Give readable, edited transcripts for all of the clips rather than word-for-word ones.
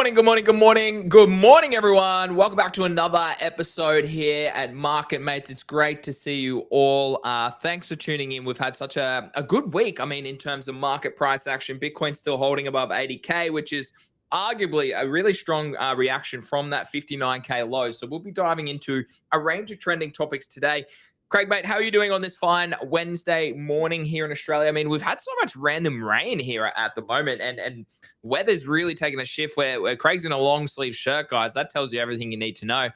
morning, good morning, good morning, good morning, everyone. Welcome back to another episode here at Market Mates. It's great to see you all. Thanks for tuning in. We've had such a good week. I mean, in terms of market price action, Bitcoin's still holding above 80K, which is arguably a really strong reaction from that 59K low. So we'll be diving into a range of trending topics today. Craig, mate, how are you doing on this fine Wednesday morning here in Australia? I mean, we've had so much random rain here at the moment, and weather's really taken a shift where Craig's in a long sleeve shirt, guys. That tells you everything you need to know.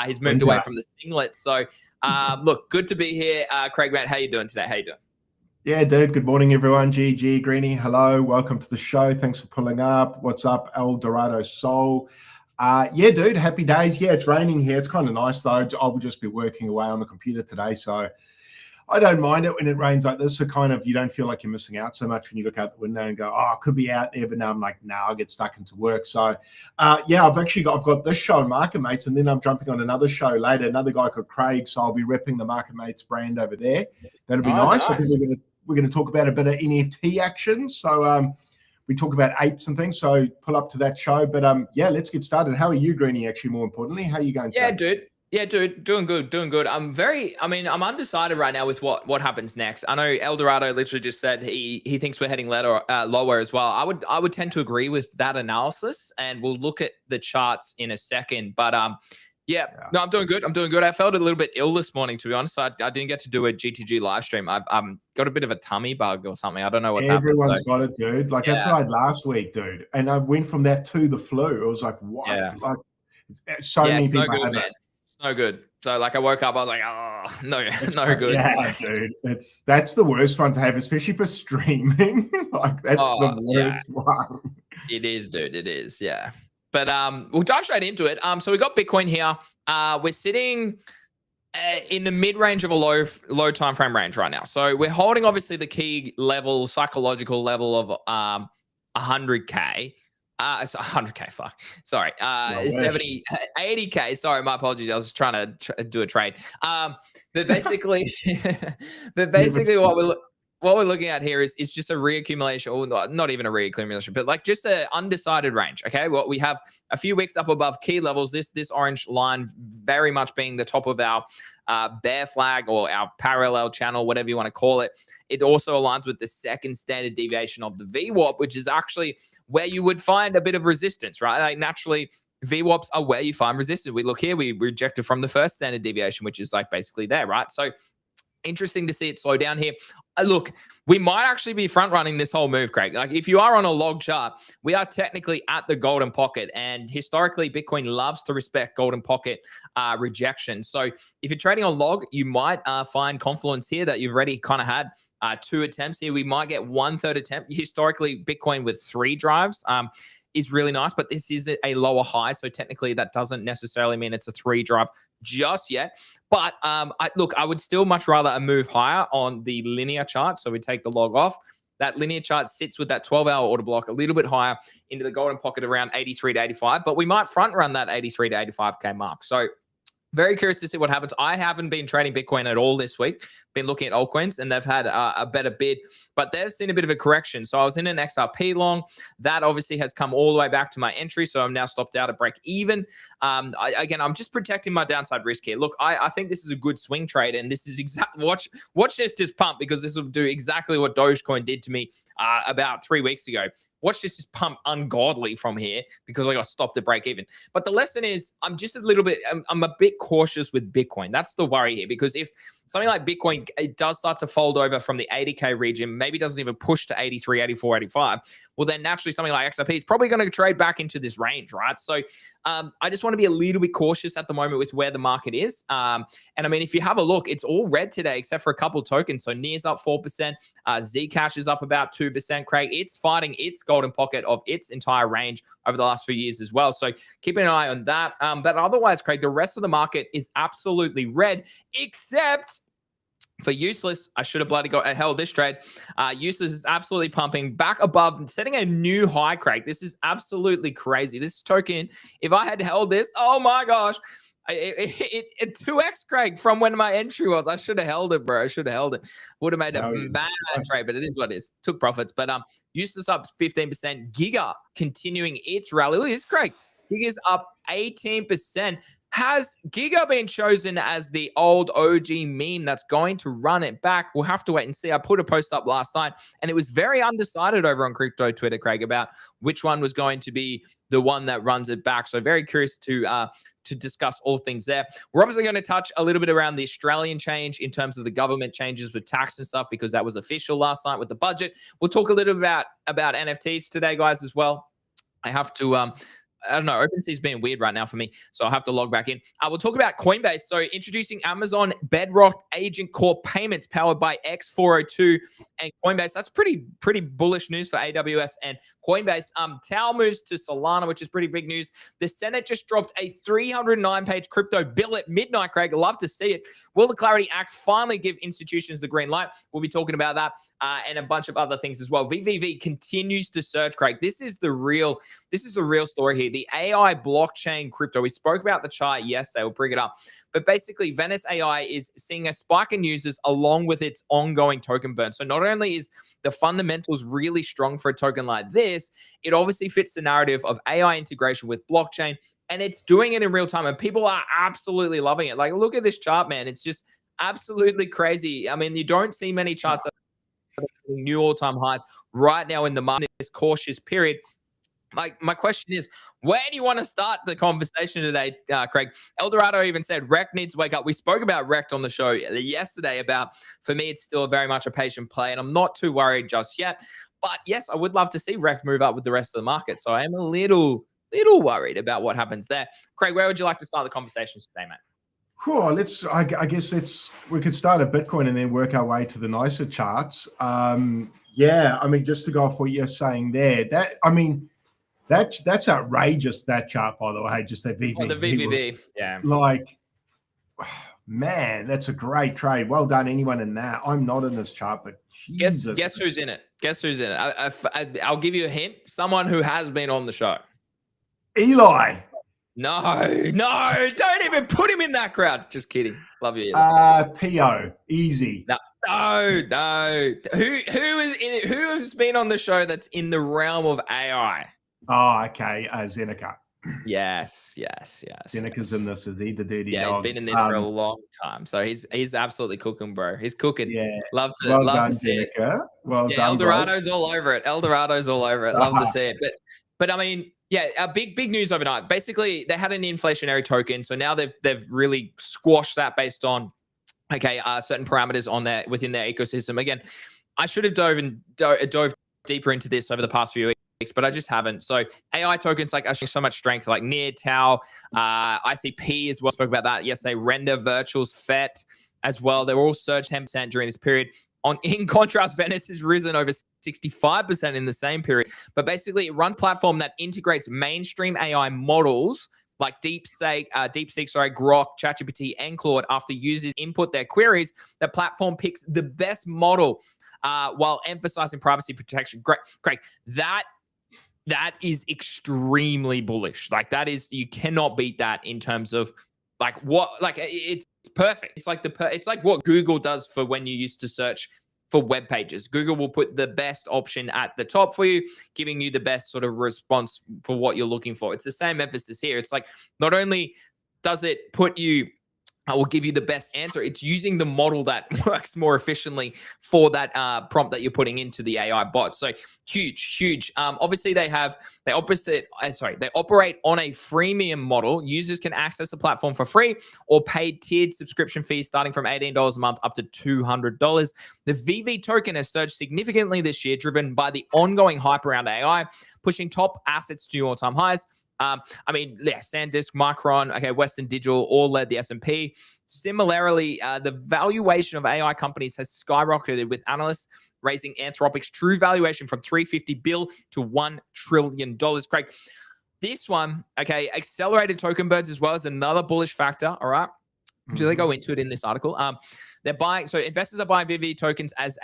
He's moved away from the singlet. So, look, good to be here. Craig, mate, how you doing today? How you doing? Yeah, dude. Good morning, everyone. GG, Greenie, hello. Welcome to the show. Thanks for pulling up. What's up, El Dorado Soul? Yeah, dude, happy days. Yeah, it's raining here. It's kind of nice, though. I will just be working away on the computer today, so I don't mind it when it rains like this. So kind of you don't feel like you're missing out so much when you look out the window and go, oh, I could be out there, but now I'm like, I'll get stuck into work. So, yeah, I've got this show, Market Mates, and then I'm jumping on another show later, another guy called Craig, so I'll be repping the Market Mates brand over there. That'll be nice. I think we're going to talk about a bit of NFT action. So, we talk about apes and things, so pull up to that show. But yeah, let's get started. How are you, Greenie, actually, more importantly? How are you going today? Yeah, dude, doing good. I'm undecided right now with what happens next. I know El Dorado literally just said he thinks we're heading lower as well. I would tend to agree with that analysis, and we'll look at the charts in a second. But yeah, no, I'm doing good. I felt a little bit ill this morning, to be honest. I didn't get to do a GTG live stream. I've got a bit of a tummy bug or something. I don't know what's happening. Everyone's got it, dude. Like that's what I had last week, dude. And I went from that to the flu. I was like, what? Yeah. Like so many people have it. No good. So like I woke up, I was like, oh no good. Yeah, dude. That's the worst one to have, especially for streaming. Like that's the worst one. It is, dude. It is, yeah. But we'll dive straight into it. So we got Bitcoin here. We're sitting in the mid-range of a low time frame range right now. So we're holding obviously the key level, psychological level of 100K. So 100K, fuck. Sorry. 70, 80K. Sorry, my apologies. I was trying to do a trade. But basically, what we're looking at here is just a reaccumulation, or not even a reaccumulation, but like just an undecided range. Okay, well, we have a few wicks up above key levels. This orange line very much being the top of our bear flag or our parallel channel, whatever you want to call it. It also aligns with the second standard deviation of the VWAP, which is actually where you would find a bit of resistance, right? Like naturally, VWAPs are where you find resistance. We look here, we rejected from the first standard deviation, which is like basically there, right? So interesting to see it slow down here. Look, we might actually be front running this whole move, Craig. Like if you are on a log chart, we are technically at the golden pocket, and historically Bitcoin loves to respect golden pocket rejection. So if you're trading on log, you might find confluence here that you've already kind of had 2 attempts here. We might get 1/3 attempt. Historically, Bitcoin with 3 drives is really nice, but this is a lower high. So technically that doesn't necessarily mean it's a 3 drive just yet. But I would still much rather a move higher on the linear chart. So we take the log off. That linear chart sits with that 12-hour order block a little bit higher into the golden pocket around 83 to 85, but we might front run that 83 to 85K mark. So very curious to see what happens. I haven't been trading Bitcoin at all this week. Been looking at altcoins, and they've had a better bid, but they've seen a bit of a correction. So I was in an XRP long. That obviously has come all the way back to my entry, so I'm now stopped out at break even. Again, I'm just protecting my downside risk here. Look, I think this is a good swing trade, and this is exactly watch this just pump, because this will do exactly what Dogecoin did to me about 3 weeks ago. Watch this just pump ungodly from here because I got stopped at break even. But the lesson is I'm just I'm a bit cautious with Bitcoin. That's the worry here, because if something like Bitcoin, it does start to fold over from the 80K region, maybe doesn't even push to 83, 84, 85, well, then naturally something like XRP is probably going to trade back into this range, right? So I just want to be a little bit cautious at the moment with where the market is. And I mean, if you have a look, it's all red today except for a couple of tokens. So NIR's up 4%, Zcash is up about 2%, Craig. It's fighting its golden pocket of its entire range over the last few years as well. So keeping an eye on that. But otherwise, Craig, the rest of the market is absolutely red, except for Useless. I should have bloody held this trade. Useless is absolutely pumping back above, setting a new high, Craig. This is absolutely crazy. This token, if I had held this, oh my gosh, It 2x, Craig, from when my entry was. I should have held it, bro. I should have held it. Would have made a bad trade, but it is what it is. Took profits, but Useless up 15%. Giga continuing its rally. Look at this, Craig. Giga's up 18%. Has Giga been chosen as the old OG meme that's going to run it back? We'll have to wait and see. I put a post up last night, and it was very undecided over on crypto Twitter, Craig, about which one was going to be the one that runs it back. So very curious to discuss all things there. We're obviously going to touch a little bit around the Australian change in terms of the government changes with tax and stuff, because that was official last night with the budget. We'll talk a little bit about NFTs today, guys, as well. I have to I don't know. OpenSea's been weird right now for me, so I'll have to log back in. We'll talk about Coinbase. So introducing Amazon Bedrock Agent Core payments powered by X402 and Coinbase. That's pretty bullish news for AWS and Coinbase. Tau moves to Solana, which is pretty big news. The Senate just dropped a 309-page crypto bill at midnight, Craig. Love to see it. Will the Clarity Act finally give institutions the green light? We'll be talking about that and a bunch of other things as well. VVV continues to surge, Craig. This is the real story here. The AI blockchain crypto. We spoke about the chart yesterday. We'll bring it up. But basically, Venice AI is seeing a spike in users along with its ongoing token burn. So not only is the fundamentals really strong for a token like this, it obviously fits the narrative of AI integration with blockchain, and it's doing it in real time. And people are absolutely loving it. Like, look at this chart, man. It's just absolutely crazy. I mean, you don't see many charts that are new all-time highs right now in the market, this cautious period. My question is, where do you want to start the conversation today, Craig? Eldorado even said Rekt needs to wake up. We spoke about Rekt on the show yesterday about, for me, it's still very much a patient play, and I'm not too worried just yet. But yes, I would love to see Rekt move up with the rest of the market. So I am a little worried about what happens there. Craig, where would you like to start the conversation today, mate? Cool. I guess we could start at Bitcoin and then work our way to the nicer charts. Yeah, I mean, just to go off what you're saying there, that's outrageous, that chart, by the way. Just that VVV. Oh, the VVV, yeah. Like, man, that's a great trade. Well done, anyone in that. I'm not in this chart, but Jesus. Guess who's in it? Guess who's in it? I'll give you a hint. Someone who has been on the show. Eli. No, don't even put him in that crowd. Just kidding. Love you. PO, easy. No. Who is in it? Who has been on the show that's in the realm of AI? Oh, okay. Zeneca. Yes. Zeneca's in this. Is he the dirty dog? Yeah, he's been in this for a long time. So he's absolutely cooking, bro. He's cooking. Yeah. Love to see Zeneca. it. Well done, Eldorado's all over it. Love to see it. But I mean, yeah, big news overnight. Basically, they had an inflationary token, so now they've really squashed that based on certain parameters on within their ecosystem. Again, I should have dove deeper into this over the past few weeks, but I just haven't. So AI tokens like actually so much strength, like Near, Tau, ICP as well. Spoke about that yesterday. Render, Virtuals, FET as well. They were all surged 10% during this period. In contrast, Venice has risen over 65% in the same period. But basically, it runs a platform that integrates mainstream AI models like DeepSeek, Grok, ChatGPT, and Claude. After users input their queries, the platform picks the best model while emphasizing privacy protection. Great. That is extremely bullish. Like, that is, you cannot beat that in terms of it's perfect. It's like what Google does for when you used to search for web pages. Google will put the best option at the top for you, giving you the best sort of response for what you're looking for. It's the same emphasis here. It's like, not only does it put you, I will give you the best answer, it's using the model that works more efficiently for that prompt that you're putting into the AI bot. So huge. Obviously, they operate on a freemium model. Users can access the platform for free or paid tiered subscription fees starting from $18 a month up to $200. The VV token has surged significantly this year, driven by the ongoing hype around AI, pushing top assets to new all-time highs. SanDisk, Micron, Western Digital all led the S&P. Similarly, the valuation of AI companies has skyrocketed, with analysts raising Anthropic's true valuation from $350 billion to $1 trillion. Craig, this one, accelerated token burns as well as another bullish factor. All right. Do they go into it in this article? They're buying, so investors are buying VV tokens as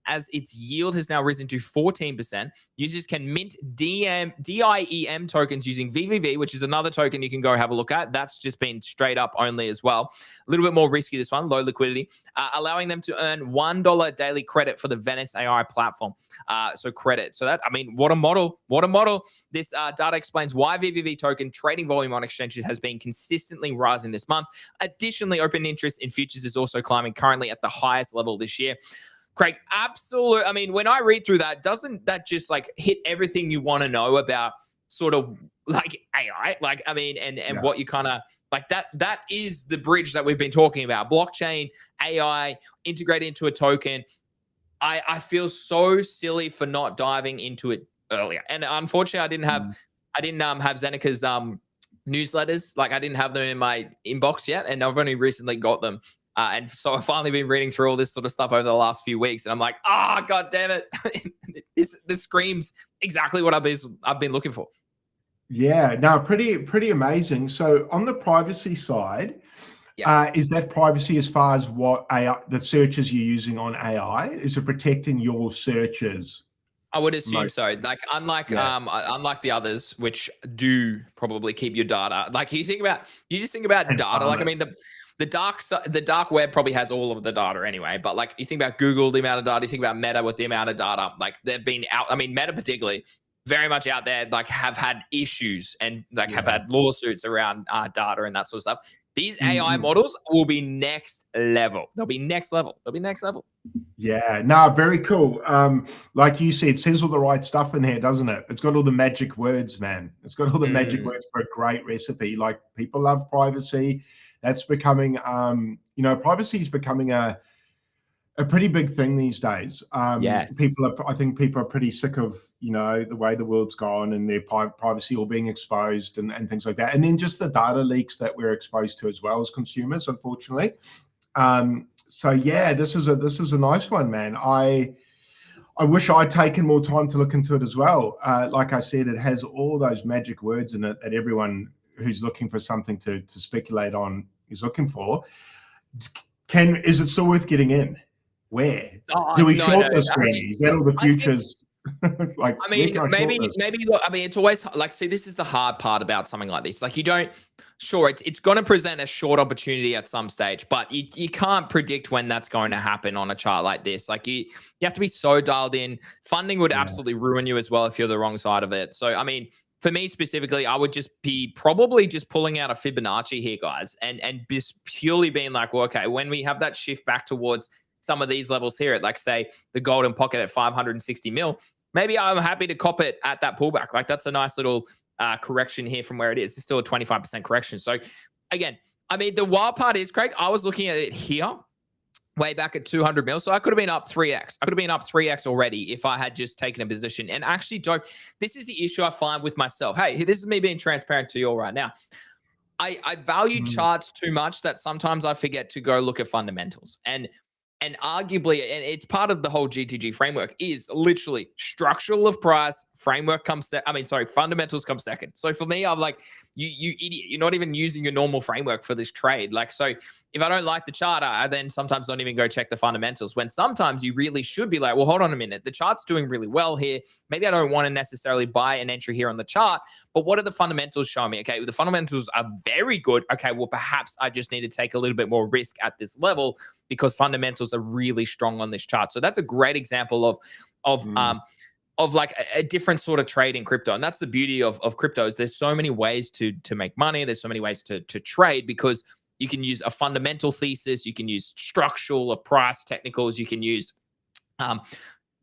as its yield has now risen to 14%. Users can mint DIEM tokens using VVV, which is another token you can go have a look at. That's just been straight up only as well. A little bit more risky, this one, low liquidity, allowing them to earn $1 daily credit for the Venice AI platform. So credit. So that, I mean, what a model. What a model. This data explains why VVV token trading volume on exchanges has been consistently rising this month. Additionally, open interest in futures is also climbing, currently at the highest level this year. Craig, absolute. I mean, when I read through that, doesn't that just like hit everything you want to know about sort of like AI? Like, I mean, and what you kind of like that is the bridge that we've been talking about. Blockchain, AI, integrated into a token. I feel so silly for not diving into it earlier. And unfortunately, I didn't have Zenika's newsletters. Like, I didn't have them in my inbox yet, and I've only recently got them. And so I've finally been reading through all this sort of stuff over the last few weeks, and I'm like, god damn it, this screams exactly what I've been looking for. Yeah, no, pretty amazing. So on the privacy side, is that privacy as far as what AI, the searches you're using on AI, is it protecting your searches? I would assume so. Like, unlike the others, which do probably keep your data. Like, you just think about data. Like, I mean, the dark web probably has all of the data anyway. But like, you think about Google, the amount of data. You think about Meta with the amount of data. Like, they've been out. I mean, Meta particularly, very much out there. Like, have had issues and like have had lawsuits around data and that sort of stuff. These AI models will be next level. They'll be next level. Yeah, no, very cool. Like you said, it says all the right stuff in here, doesn't it? It's got all the magic words, man. It's got all the magic words for a great recipe. Like, people love privacy. That's becoming, privacy is becoming a pretty big thing these days. I think people are pretty sick of, the way the world's gone and their privacy all being exposed and things like that. And then just the data leaks that we're exposed to as well as consumers, unfortunately. So yeah, this is a nice one, man. I wish I'd taken more time to look into it as well. Like I said, it has all those magic words in it that everyone who's looking for something to speculate on is looking for. Is it still worth getting in? Where do we short this, Greeny? Is that all the futures? Like, I mean, maybe look, I mean, it's always like, see, this is the hard part about something like this. Like, you don't, sure, it's going to present a short opportunity at some stage, but you can't predict when that's going to happen on a chart like this. Like, you have to be so dialed in. Funding would absolutely ruin you as well if you're the wrong side of it. So, I mean, for me specifically, I would just be probably just pulling out a Fibonacci here, guys, and just purely being like, well, okay, when we have that shift back towards some of these levels here at, like, say, the golden pocket at 560 mil, maybe I'm happy to cop it at that pullback. Like, that's a nice little correction here from where it is. It's still a 25% correction. So again, I mean, the wild part is, Craig, I was looking at it here way back at 200 mil. So I could have been up 3x. I could have been up 3x already if I had just taken a position. And actually, this is the issue I find with myself. Hey, this is me being transparent to you all right now. I value charts too much that sometimes I forget to go look at fundamentals. And arguably, and it's part of the whole GTG framework, is literally structural of price, fundamentals come second. So for me, I'm like, you idiot, you're not even using your normal framework for this trade. Like, so if I don't like the chart, I then sometimes don't even go check the fundamentals, when sometimes you really should be like, well, hold on a minute, the chart's doing really well here. Maybe I don't want to necessarily buy an entry here on the chart, but what are the fundamentals showing me? Okay, well, the fundamentals are very good. Okay, well, perhaps I just need to take a little bit more risk at this level because fundamentals are really strong on this chart. So that's a great example of like a different sort of trade in crypto. And that's the beauty of cryptos. There's so many ways to make money. There's so many ways to trade, because you can use a fundamental thesis. You can use structural of price technicals. You can use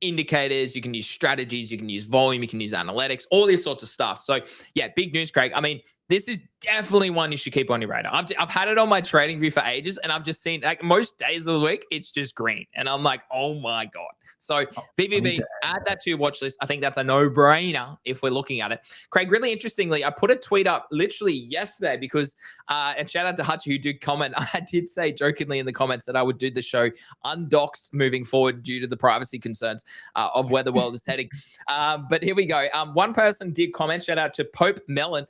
indicators. You can use strategies. You can use volume. You can use analytics, all these sorts of stuff. So yeah, big news, Craig. I mean, this is definitely one you should keep on your radar. I've had it on my trading view for ages, and I've just seen, like, most days of the week, it's just green. And I'm like, oh my God. So VVB, add that to your watch list. I think that's a no-brainer if we're looking at it. Craig, really interestingly, I put a tweet up literally yesterday because, and shout out to Hutch who did comment. I did say jokingly in the comments that I would do the show undoxed moving forward due to the privacy concerns of where the world is heading. But here we go. One person did comment, shout out to Pope Melon.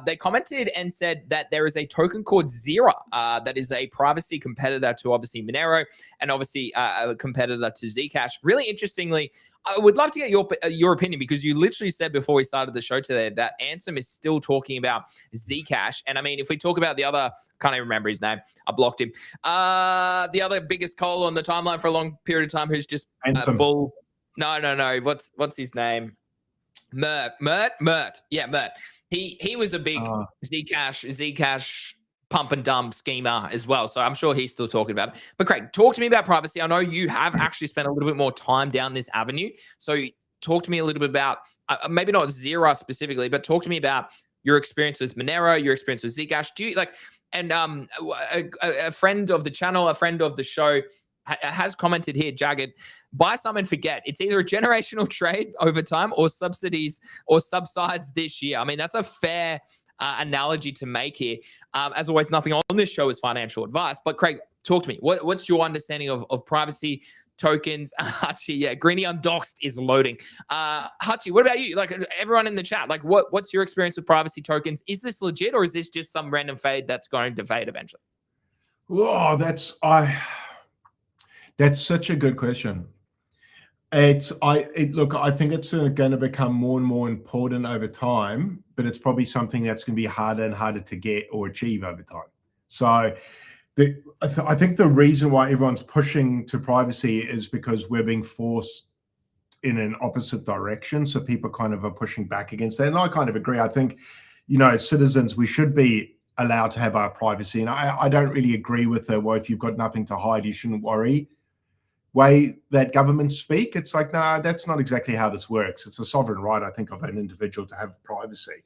they commented and said that there is a token called Zera that is a privacy competitor to obviously Monero and obviously a competitor to Zcash. Really interestingly, I would love to get your opinion, because you literally said before we started the show today that Ansem is still talking about Zcash. And I mean, if we talk about the other, can't even remember his name, I blocked him. The other biggest coal on the timeline for a long period of time, who's just bull. No. What's his name? Mert. Yeah, Mert. He was a big Zcash pump and dump schemer as well. So I'm sure he's still talking about it. But Craig, talk to me about privacy. I know you have actually spent a little bit more time down this avenue. So talk to me a little bit about, maybe not Zera specifically, but talk to me about your experience with Monero, your experience with Zcash. Do you like, and a friend of the channel, a friend of the show has commented here, Jagged, buy some and forget. It's either a generational trade over time or subsidies or subsides this year. I mean, that's a fair analogy to make here. As always, nothing on this show is financial advice. But Craig, talk to me. What's your understanding of privacy tokens? Hachi, yeah, Greeny Undoxed is loading. Hachi, what about you? Like everyone in the chat, like what's your experience with privacy tokens? Is this legit, or is this just some random fade that's going to fade eventually? Oh, that's such a good question. Look, I think it's going to become more and more important over time, but it's probably something that's going to be harder and harder to get or achieve over time. So I think the reason why everyone's pushing to privacy is because we're being forced in an opposite direction. So people kind of are pushing back against that. And I kind of agree. I think, as citizens, we should be allowed to have our privacy. And I don't really agree with the, well, if you've got nothing to hide, you shouldn't worry way that governments speak. It's like, nah, that's not exactly how this works. It's a sovereign right, I think, of an individual to have privacy.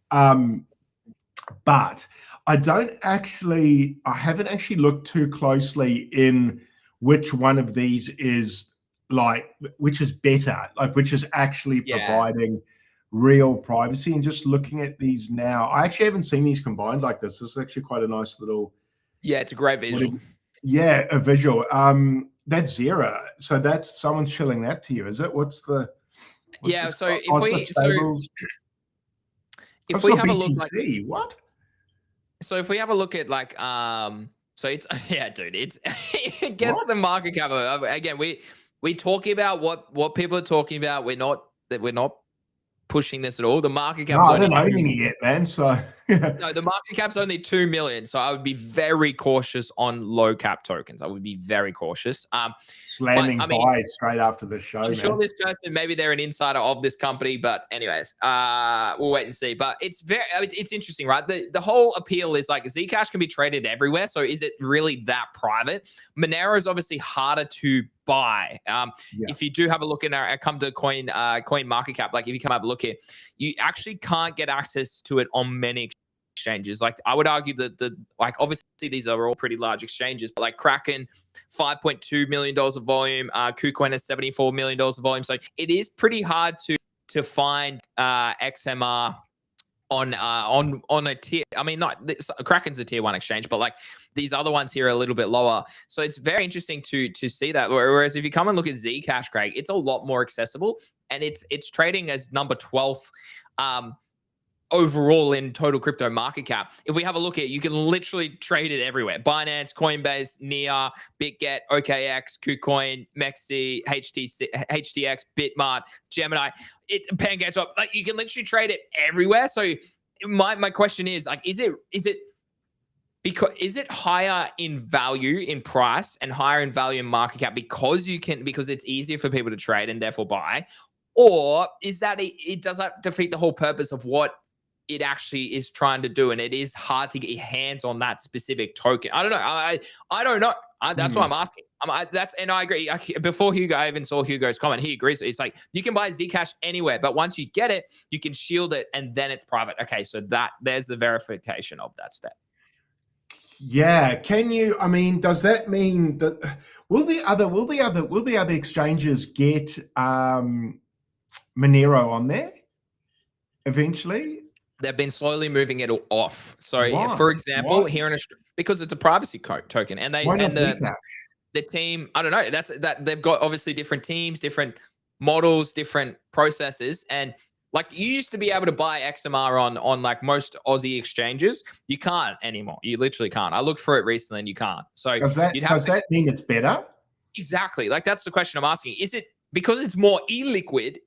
But I haven't actually looked too closely in which one of these is which is better, which is actually providing real privacy. And just looking at these now, I actually haven't seen these combined like this. This is actually quite a nice little. Yeah, it's a great visual. A visual. That's Zera. So that's someone's shilling that to you, is it? What's the? So if we have a look, like what? So if we have a look at so it's dude, it's it gets the market cap. Again, we talking about what people are talking about. We're not pushing this at all. The market cap. I don't own any yet, man. So no, the market cap's only 2 million. So I would be very cautious on low cap tokens. I would be very cautious. Slamming buy straight after the show. I'm sure this person, maybe they're an insider of this company, but anyways, we'll wait and see. But it's interesting, right? The whole appeal is like Zcash can be traded everywhere. So is it really that private? Monero is obviously harder to buy. If you do have a look in our come to coin market cap, like if you come have a look here, you actually can't get access to it on many exchanges. Like I would argue that obviously these are all pretty large exchanges, but like Kraken, $5.2 million of volume, KuCoin has $74 million of volume. So it is pretty hard to find XMR on a tier. I mean, Kraken's a tier 1 exchange, but like these other ones here are a little bit lower. So it's very interesting to see that. Whereas if you come and look at Zcash, Craig, it's a lot more accessible, and it's trading as number 12th overall in total crypto market cap. If we have a look at it, you can literally trade it everywhere. Binance, Coinbase, Nia, BitGet, OKX, KuCoin, Mexi, HTX, Bitmart, Gemini, PancakeSwap. Like you can literally trade it everywhere. So my question is like, is it higher in value in price and higher in value in market cap because it's easier for people to trade and therefore buy? Or is that does that defeat the whole purpose of what it actually is trying to do, and it is hard to get your hands on that specific token? I don't know. I don't know. That's why I'm asking. And I agree. Before Hugo, I even saw Hugo's comment. He agrees. It's like you can buy Zcash anywhere, but once you get it, you can shield it, and then it's private. Okay, so there's the verification of that step. Yeah, can you? I mean, does that mean that will the other exchanges get Monero on there eventually? They've been slowly moving it off. So, for example, here in Australia, because it's a privacy token, and the team, I don't know. That they've got obviously different teams, different models, different processes, and Like you used to be able to buy XMR on like most Aussie exchanges. You can't anymore. You literally can't. I looked for it recently and you can't. So Does that mean it's better? Exactly. Like that's the question I'm asking. Is it because it's more illiquid?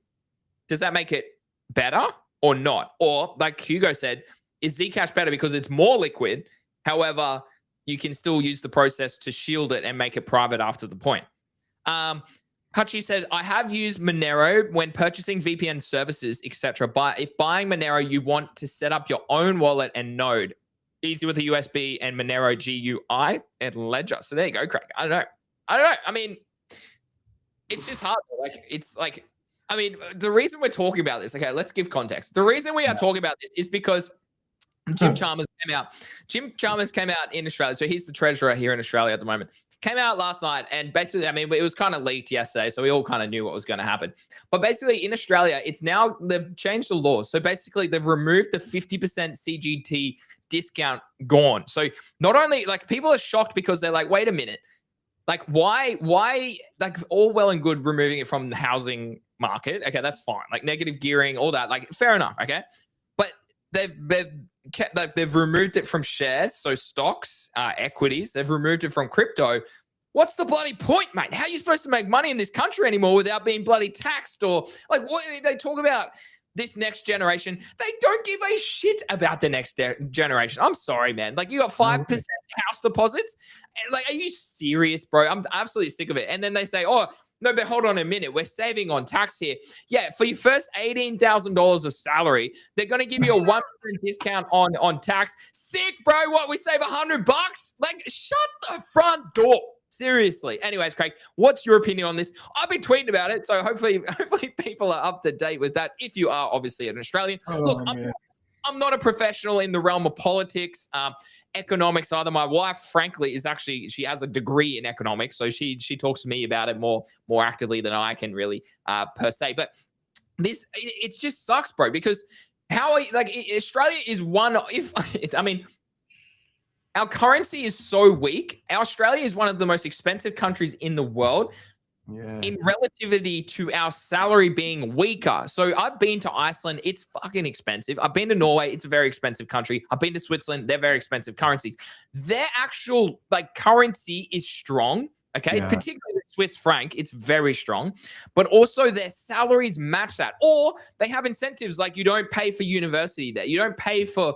Does that make it better or not? Or like Hugo said, is Zcash better because it's more liquid? However, you can still use the process to shield it and make it private after the point. Hutchie said, I have used Monero when purchasing VPN services, etc. But if buying Monero, you want to set up your own wallet and node. Easy with a USB and Monero GUI and Ledger. So there you go, Craig. I don't know. I mean, it's just hard. Like, it's like, I mean, the reason we're talking about this, okay, let's give context. The reason we are talking about this is because Jim Chalmers came out. Jim Chalmers came out in Australia. So he's the treasurer here in Australia at the moment. Came out last night and basically, I mean, it was kind of leaked yesterday. So we all kind of knew what was going to happen. But basically in Australia, it's now, they've changed the laws. So basically they've removed the 50% CGT discount gone. So not only like people are shocked because they're like, wait a minute, like why, like all well and good removing it from the housing market. Okay, that's fine. Like negative gearing, all that, like fair enough. Okay. But they've removed it from shares, so stocks, equities. They've removed it from crypto. What's the bloody point, mate? How are you supposed to make money in this country anymore without being bloody taxed? Or like what they talk about this next generation? They don't give a shit about the next generation. I'm sorry, man. Like you got 5% house deposits. Like, are you serious, bro? I'm absolutely sick of it. And then they say, oh, no, but hold on a minute. We're saving on tax here. Yeah, for your first $18,000 of salary, they're going to give you a 1% discount on tax. Sick, bro. What, we save $100? Like, shut the front door. Seriously. Anyways, Craig, what's your opinion on this? I've been tweeting about it, so hopefully people are up to date with that. If you are obviously an Australian. Look, I'm not a professional in the realm of politics, economics either. My wife, frankly, is actually, she has a degree in economics, so she talks to me about it more actively than I can really per se. But this, it just sucks, bro, because Australia is our currency is so weak. Australia is one of the most expensive countries in the world. Yeah. In relativity to our salary being weaker. So I've been to Iceland. It's fucking expensive. I've been to Norway. It's a very expensive country. I've been to Switzerland. They're very expensive currencies. Their actual currency is strong. Okay. Yeah. Particularly the Swiss franc. It's very strong. But also their salaries match that. Or they have incentives like you don't pay for university there. You don't pay for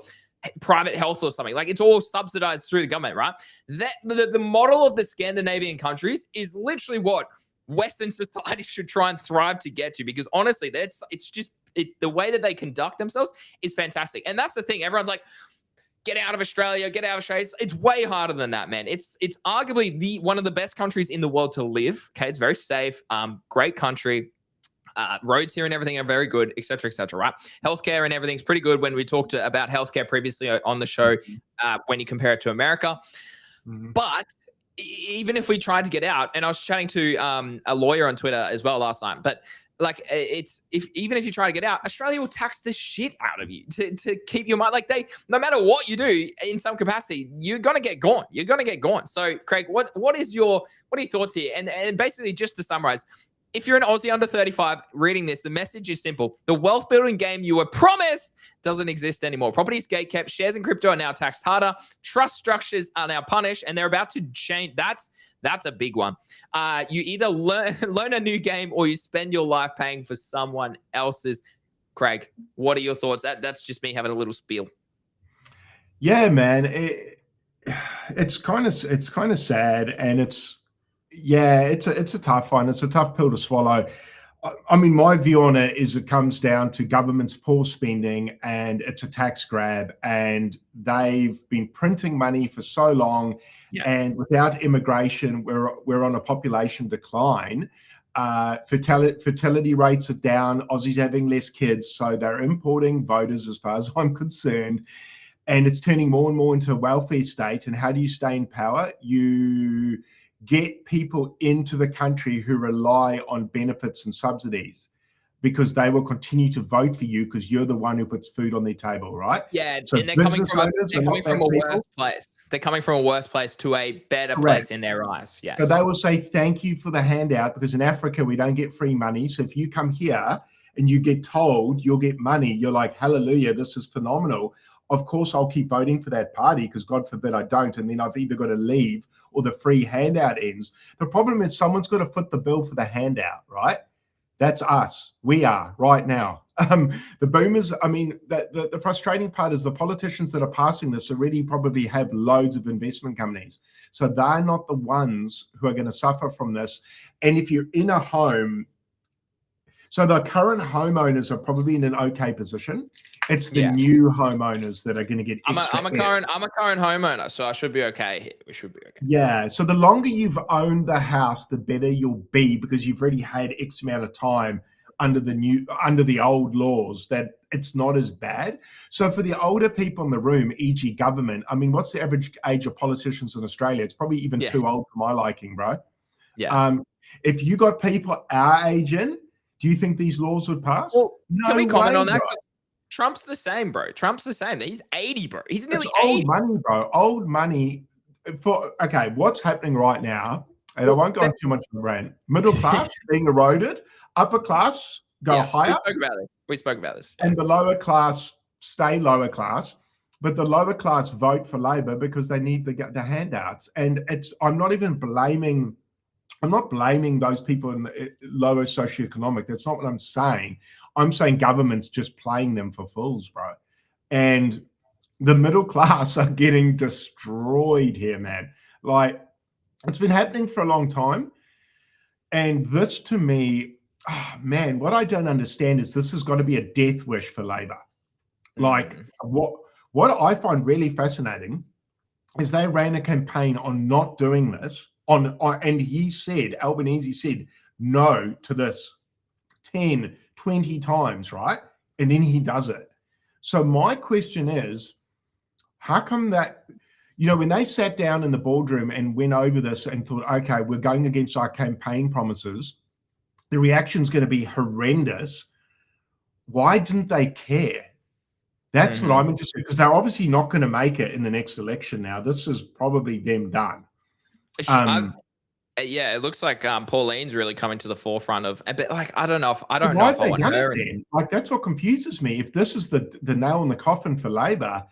private health or something. Like it's all subsidized through the government, right? That the model of the Scandinavian countries is literally what Western society should try and thrive to get to, because honestly, the way that they conduct themselves is fantastic. And that's the thing. Everyone's like, get out of Australia, get out of Australia. It's way harder than that, man. It's arguably one of the best countries in the world to live. Okay, it's very safe, great country. Roads here and everything are very good, et cetera, right? Healthcare and everything's pretty good. When we talked about healthcare previously on the show, when you compare it to America, but even if we tried to get out, and I was chatting to a lawyer on Twitter as well last night, but like even if you try to get out, Australia will tax the shit out of you to keep your mind. Like no matter what you do in some capacity, you're gonna get gone. You're gonna get gone. So Craig, what are your thoughts here? And basically just to summarize, if you're an Aussie under 35 reading this, the message is simple. The wealth building game you were promised doesn't exist anymore. Property is gatekept. Shares and crypto are now taxed harder. Trust structures are now punished, and they're about to change. That's a big one. You either learn a new game or you spend your life paying for someone else's. Craig, what are your thoughts? That's just me having a little spiel. Yeah, man. It's kind of sad, and it's a tough one. It's a tough pill to swallow. I mean, my view on it is it comes down to government's poor spending, and it's a tax grab, and they've been printing money for so long. Yeah. And without immigration, we're on a population decline. Fertility rates are down. Aussies having less kids, so they're importing voters as far as I'm concerned. And it's turning more and more into a welfare state. And how do you stay in power? You get people into the country who rely on benefits and subsidies, because they will continue to vote for you because you're the one who puts food on their table, right? Yeah, so and they're coming from a worse place. They're coming from a worse place to a better place in their eyes. Yes. So they will say, thank you for the handout, because in Africa, we don't get free money. So if you come here and you get told you'll get money, you're like, hallelujah, this is phenomenal. Of course, I'll keep voting for that party because God forbid I don't. And then I've either got to leave or the free handout ends. The problem is someone's got to foot the bill for the handout, right? That's us. We are right now. The boomers, I mean, the frustrating part is the politicians that are passing this already probably have loads of investment companies. So they're not the ones who are going to suffer from this. And if you're in a home, so the current homeowners are probably in an okay position. It's the new homeowners that are going to get extra. I'm a current homeowner, so I should be okay. We should be okay. Yeah. So the longer you've owned the house, the better you'll be because you've already had X amount of time under the old laws that it's not as bad. So for the older people in the room, e.g. government, I mean, what's the average age of politicians in Australia? It's probably even too old for my liking, bro. Yeah. If you got people our age in, do you think these laws would pass? Well, no can we comment on that? bro. Trump's the same, bro. Trump's the same. He's 80, bro. He's nearly It's 80. old money, bro. Old money. Okay, what's happening right now, and I won't go on too much of a rant. Middle class being eroded, upper class go higher. We spoke about this. And the lower class stay lower class, but the lower class vote for Labor because they need the handouts. And I'm not blaming those people in the lower socioeconomic. That's not what I'm saying. I'm saying government's just playing them for fools, bro. And the middle class are getting destroyed here, man. Like, it's been happening for a long time. And this, to me, man, what I don't understand is this has got to be a death wish for Labor. Like, what I find really fascinating is they ran a campaign on not doing this, and he said, Albanese said no to this 10, 20 times, right? And then he does it. So my question is, how come that, when they sat down in the boardroom and went over this and thought, okay, we're going against our campaign promises, the reaction's going to be horrendous. Why didn't they care? That's what I'm interested in, because they're obviously not going to make it in the next election now. This is probably them done. Yeah, it looks like Pauline's really coming to the forefront of, but like, I don't know if I want her. Like, that's what confuses me. If this is the nail in the coffin for Labor,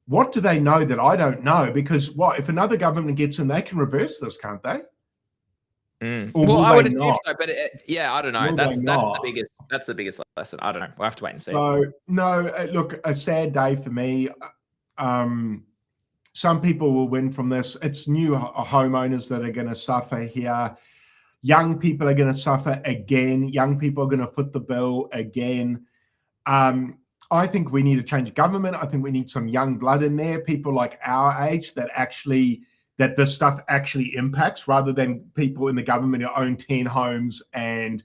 what do they know that I don't know? Because if another government gets in, they can reverse this, can't they? Well, I would assume so, but I don't know. That's the biggest lesson. I don't know. We'll have to wait and see. So no, look, a sad day for me. Some people will win from this. It's new homeowners that are going to suffer here. Young people are going to suffer again. Young people are going to foot the bill again. I think we need to change government. I think we need some young blood in there, people like our age that this stuff actually impacts, rather than people in the government who own 10 homes. And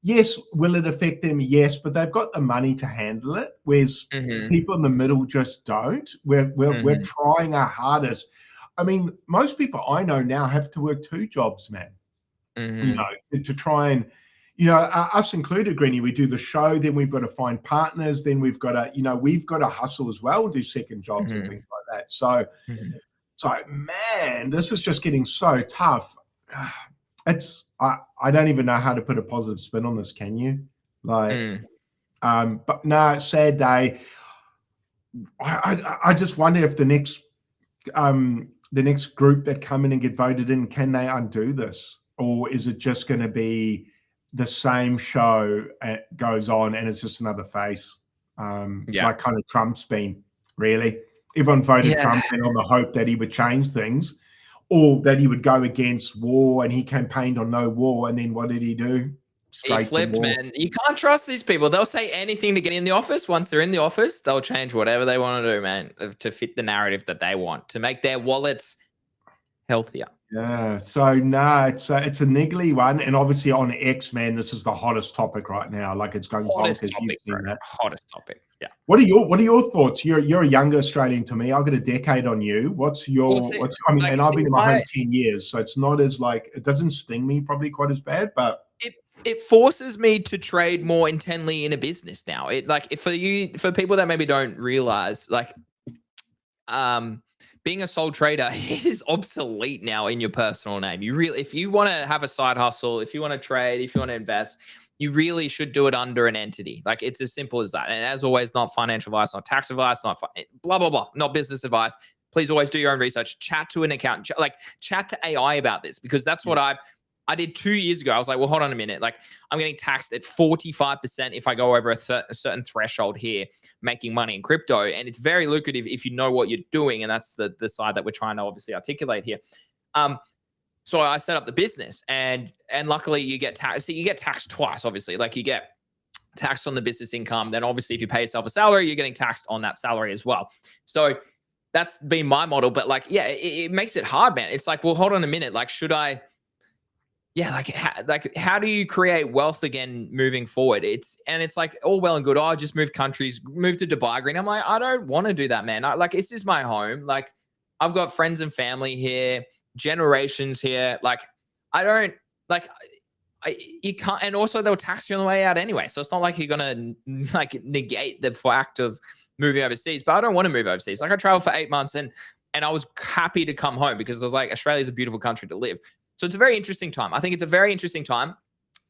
yes, will it affect them? Yes, but they've got the money to handle it, whereas people in the middle just don't. We're trying our hardest. I mean, most people I know now have to work 2 jobs, man, to try and, us included, Greenie, we do the show, then we've got to find partners, then we've got to hustle as well, do second jobs and things like that. So, man, this is just getting so tough. I don't even know how to put a positive spin on this. Can you? But no, sad day. I just wonder if the next group that come in and get voted in, can they undo this, or is it just going to be the same show goes on and it's just another face? Like kind of Trump's been, really. Everyone voted Trump in on the hope that he would change things, or that he would go against war, and he campaigned on no war. And then what did he do? He flipped, man. You can't trust these people. They'll say anything to get in the office. Once they're in the office, they'll change whatever they want to do, man, to fit the narrative that they want, to make their wallets healthier. Yeah. So no, it's a niggly one. And obviously on X, man, this is the hottest topic right now. Like, it's going hottest bonkers. topic, hottest topic. Yeah. What are your thoughts? You're a younger Australian to me. I've got a decade on you. What's I've been in my home 10 years, so it's not as it doesn't sting me probably quite as bad, but it forces me to trade more intently in a business now. For people that maybe don't realize, being a sole trader, it is obsolete now in your personal name. If you want to have a side hustle, if you want to trade, if you want to invest, you really should do it under an entity. Like, it's as simple as that. And as always, not financial advice, not tax advice, not blah, blah, blah, not business advice. Please always do your own research. Chat to an accountant, like chat to AI about this, because that's what I did 2 years ago. I was like, well, hold on a minute. Like, I'm getting taxed at 45% if I go over a certain threshold here, making money in crypto. And it's very lucrative if you know what you're doing. And that's the side that we're trying to obviously articulate here. So I set up the business, and luckily you get taxed. So you get taxed twice, obviously. Like, you get taxed on the business income. Then obviously if you pay yourself a salary, you're getting taxed on that salary as well. So that's been my model. But like, yeah, it makes it hard, man. It's like, well, hold on a minute. Like, should I? Yeah, like how do you create wealth again moving forward? It's like all well and good. Oh, just move countries, move to Dubai Green. I'm like, I don't want to do that, man. Like, it's just my home. Like, I've got friends and family here, generations here. Like, I don't like. You can't, and also they'll tax you on the way out anyway. So it's not like you're gonna like negate the fact of moving overseas. But I don't want to move overseas. Like, I traveled for 8 months, and I was happy to come home because I was like, Australia's a beautiful country to live. So it's a very interesting time. I think it's a very interesting time.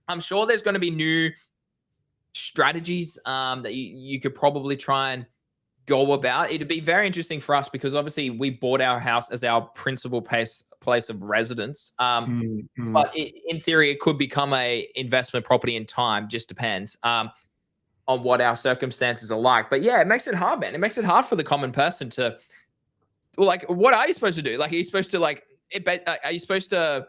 I'm sure there's going to be new strategies that you could probably try and go about. It'd be very interesting for us because obviously we bought our house as our principal place of residence. But in theory, it could become a investment property in time. Just depends on what our circumstances are like. But yeah, it makes it hard, man. It makes it hard for the common person to, well, like, what are you supposed to do? Like, are you supposed to are you supposed to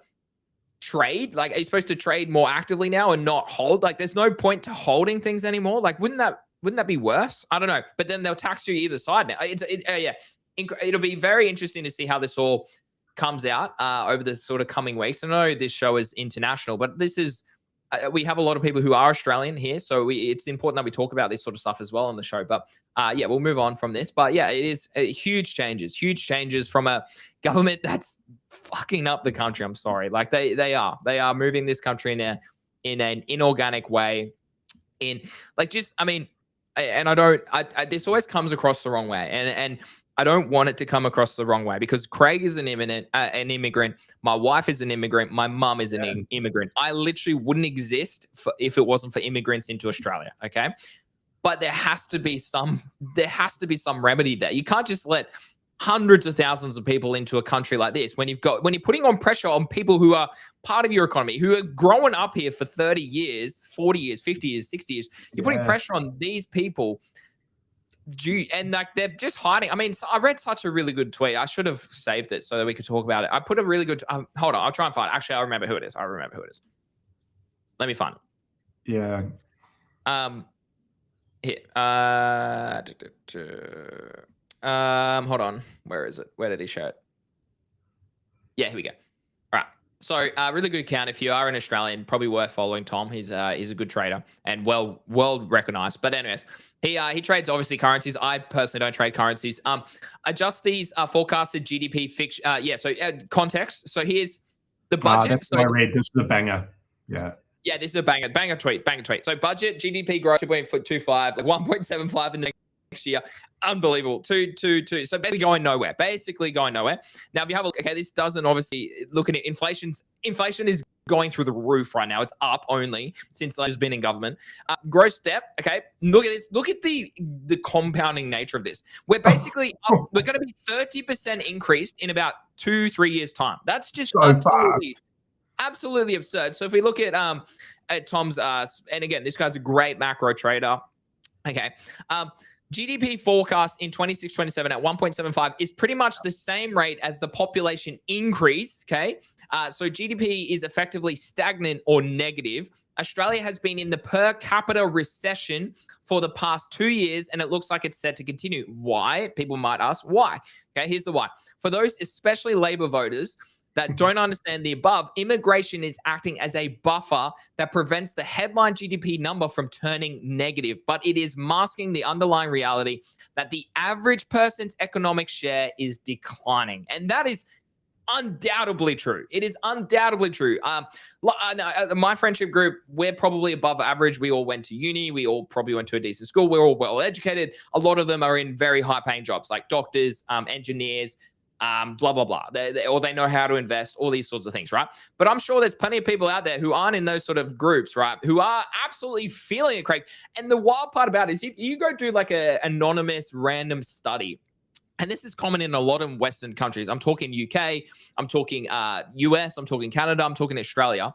trade? Like, are you supposed to trade more actively now and not hold? Like, there's no point to holding things anymore. Like, wouldn't that be worse? I don't know. But then they'll tax you either side now. Yeah, it'll be very interesting to see how this all comes out over the sort of coming weeks. I know this show is international, but this is we have a lot of people who are Australian here, so it's important that we talk about this sort of stuff as well on the show. But yeah, we'll move on from this. But yeah, it is huge changes from a government that's fucking up the country. I'm sorry, like they are moving this country in an inorganic way. In like, just, I mean, and this always comes across the wrong way, and I don't want it to come across the wrong way because Craig is an immigrant. My wife is an immigrant. My mum is an immigrant. I literally wouldn't exist if it wasn't for immigrants into Australia. Okay. But there has to be some remedy there. You can't just let hundreds of thousands of people into a country like this when you're putting on pressure on people who are part of your economy, who have grown up here for 30 years, 40 years, 50 years, 60 years. You're putting pressure on these people. And like, they're just hiding. I mean, I read such a really good tweet. I should have saved it so that we could talk about it. I put a really good hold on, I'll try and find it. Actually, I remember who it is. Let me find it. Yeah. Here. Hold on. Where is it? Where did he show it? Yeah, here we go. All right. So really good account. If you are an Australian, probably worth following Tom. He's a good trader and well recognized. But anyways, he trades obviously currencies. I personally don't trade currencies. Adjust these forecasted GDP So context. So here's the budget. That's what I read. This is a banger. Yeah. Yeah, this is a banger tweet. So budget GDP growth 2.25, like 1.75 in the next year. Unbelievable. 2. So basically going nowhere. Now, if you have a look, okay, this doesn't obviously look at it. Inflation is going through the roof right now. It's up only since Labor's been in government. Gross debt, okay, look at this. Look at the compounding nature of this. We're basically we're going to be 30% increased in about 2-3 years time. That's just so absolutely absurd. So if we look at Tom's and again, this guy's a great macro trader. Okay. GDP forecast in 26-27 at 1.75 is pretty much the same rate as the population increase, okay? So GDP is effectively stagnant or negative. Australia has been in the per capita recession for the past 2 years, and it looks like it's set to continue. Why? People might ask, why? Okay, here's the why. For those, especially Labor voters, that don't understand the above, immigration is acting as a buffer that prevents the headline GDP number from turning negative, but it is masking the underlying reality that the average person's economic share is declining. And that is undoubtedly true. It is undoubtedly true. My friendship group, we're probably above average. We all went to uni. We all probably went to a decent school. We're all well educated. A lot of them are in very high paying jobs like doctors, engineers, blah, blah, blah. Or they know how to invest, all these sorts of things, right? But I'm sure there's plenty of people out there who aren't in those sort of groups, right? Who are absolutely feeling it, Craig. And the wild part about it is if you go do like a anonymous random study, and this is common in a lot of Western countries. I'm talking UK, I'm talking US, I'm talking Canada, I'm talking Australia.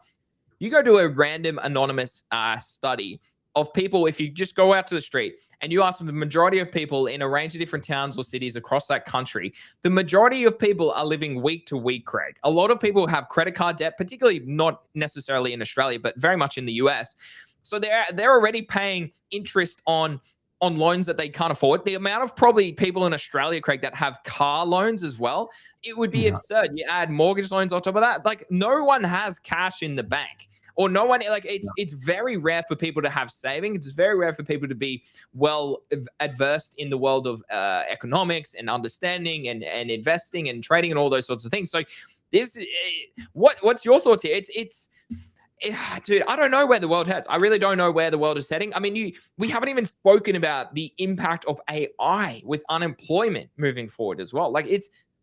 You go do a random anonymous study of people. If you just go out to the street and you ask them, the majority of people in a range of different towns or cities across that country, the majority of people are living week to week, Craig. A lot of people have credit card debt, particularly not necessarily in Australia, but very much in the US. So they're already paying interest on loans that they can't afford. The amount of probably people in Australia, Craig, that have car loans as well, it would be absurd. You add mortgage loans on top of that. Like no one has cash in the bank, or no one, like it's very rare for people to have savings. It's very rare for people to be well adversed in the world of economics and understanding and investing and trading and all those sorts of things. So this, what's your thoughts here? Dude, I don't know where the world heads. I really don't know where the world is heading. I mean, we haven't even spoken about the impact of AI with unemployment moving forward as well. Like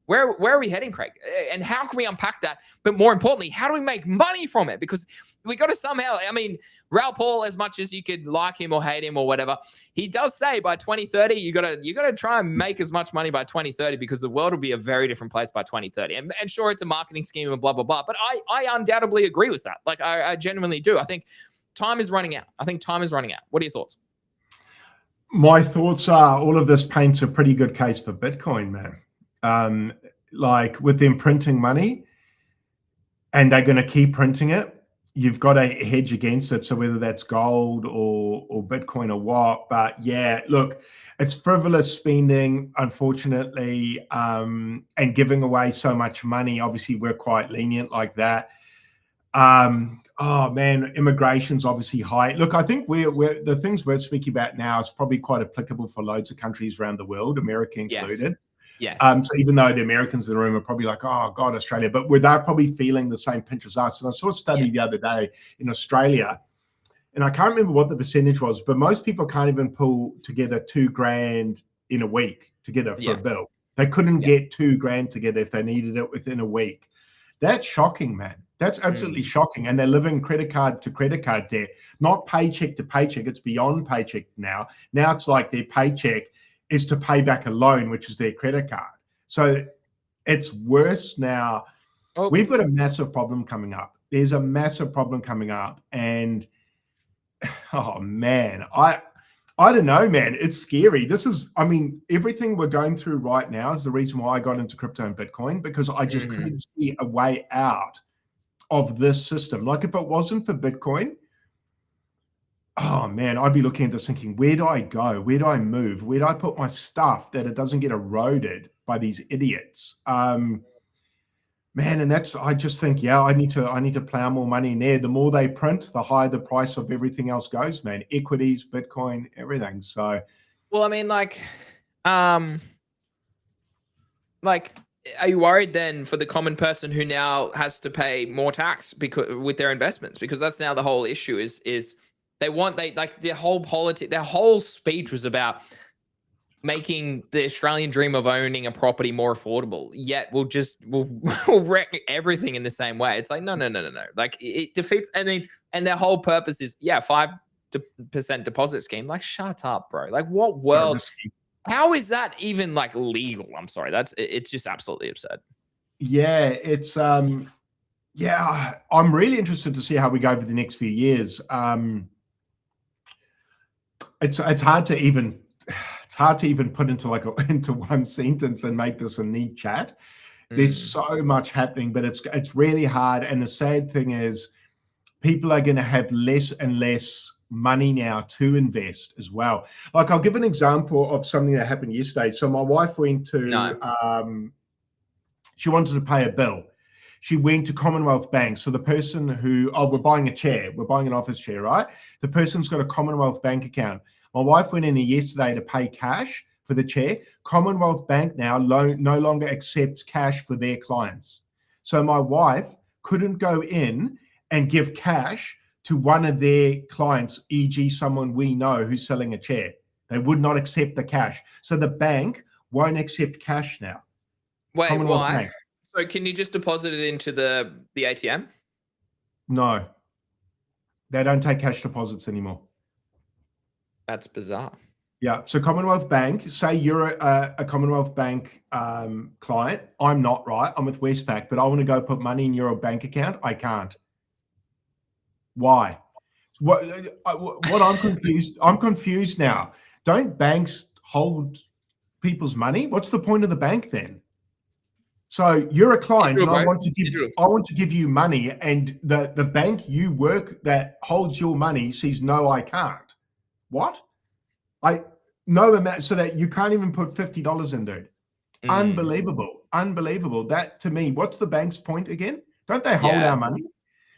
where are we heading, Craig? And how can we unpack that? But more importantly, how do we make money from it? Because we got to somehow, I mean, Raoul Paul, as much as you could like him or hate him or whatever, he does say by 2030, you got to try and make as much money by 2030 because the world will be a very different place by 2030. And sure, it's a marketing scheme and blah, blah, blah. But I undoubtedly agree with that. Like I genuinely do. I think time is running out. What are your thoughts? My thoughts are all of this paints a pretty good case for Bitcoin, man. Like with them printing money and they're going to keep printing it, you've got to hedge against it. So whether that's gold or Bitcoin or what, but yeah, look, it's frivolous spending, unfortunately, and giving away so much money. Obviously, we're quite lenient like that. Oh man, immigration's obviously high. Look, I think we're the things we're speaking about now is probably quite applicable for loads of countries around the world, America included. Yes. So even though the Americans in the room are probably like, oh God, Australia, but they're probably feeling the same pinch as us. And I saw a study the other day in Australia, and I can't remember what the percentage was, but most people can't even pull together $2,000 in a week together for a bill. They couldn't get $2,000 together if they needed it within a week. That's shocking, man. That's absolutely shocking. And they're living credit card to credit card debt, not paycheck to paycheck. It's beyond paycheck now. Now it's like their paycheck is to pay back a loan, which is their credit card. So it's worse now. We've got a massive problem coming up. There's a massive problem coming up. And oh man, I don't know, man. It's scary. I mean, everything we're going through right now is the reason why I got into crypto and Bitcoin, because I just couldn't see a way out of this system. Like if it wasn't for Bitcoin, oh man, I'd be looking at this thinking, where do I go? Where do I move? Where do I put my stuff that it doesn't get eroded by these idiots? Man, and I just think, I need to plow more money in there. The more they print, the higher the price of everything else goes, man. Equities, Bitcoin, everything. So, well, I mean, like, are you worried then for the common person who now has to pay more tax with their investments? Because that's now the whole issue is their whole speech was about making the Australian dream of owning a property more affordable, yet we'll wreck everything in the same way. It's like, no. Like it defeats, I mean, and their whole purpose is, 5% deposit scheme. Like, shut up, bro. Like what world, how is that even like legal? I'm sorry. It's just absolutely absurd. Yeah, it's, I'm really interested to see how we go over the next few years. It's hard to even put into into one sentence and make this a neat chat. There's so much happening, but it's really hard. And the sad thing is people are going to have less and less money now to invest as well. Like I'll give an example of something that happened yesterday. So my wife went to, she wanted to pay a bill. She went to Commonwealth Bank. So the person we're buying a chair, we're buying an office chair, right? The person's got a Commonwealth Bank account. My wife went in there yesterday to pay cash for the chair. Commonwealth Bank now no longer accepts cash for their clients. So my wife couldn't go in and give cash to one of their clients, e.g. someone we know who's selling a chair. They would not accept the cash. So the bank won't accept cash now. Wait, Commonwealth why? Bank. So can you just deposit it into the ATM? No, they don't take cash deposits anymore. That's bizarre. Yeah. So Commonwealth Bank, say you're a Commonwealth Bank client. I'm not, right? I'm with Westpac, but I want to go put money in your bank account. I can't. Why? What I'm confused. I'm confused now. Don't banks hold people's money? What's the point of the bank then? So you're a client, Digital, and bro. I want to give you money, and the bank you work that holds your money says no, I can't. What? No amount, so that you can't even put $50 in, dude. Unbelievable. That to me, what's the bank's point again? Don't they hold our money?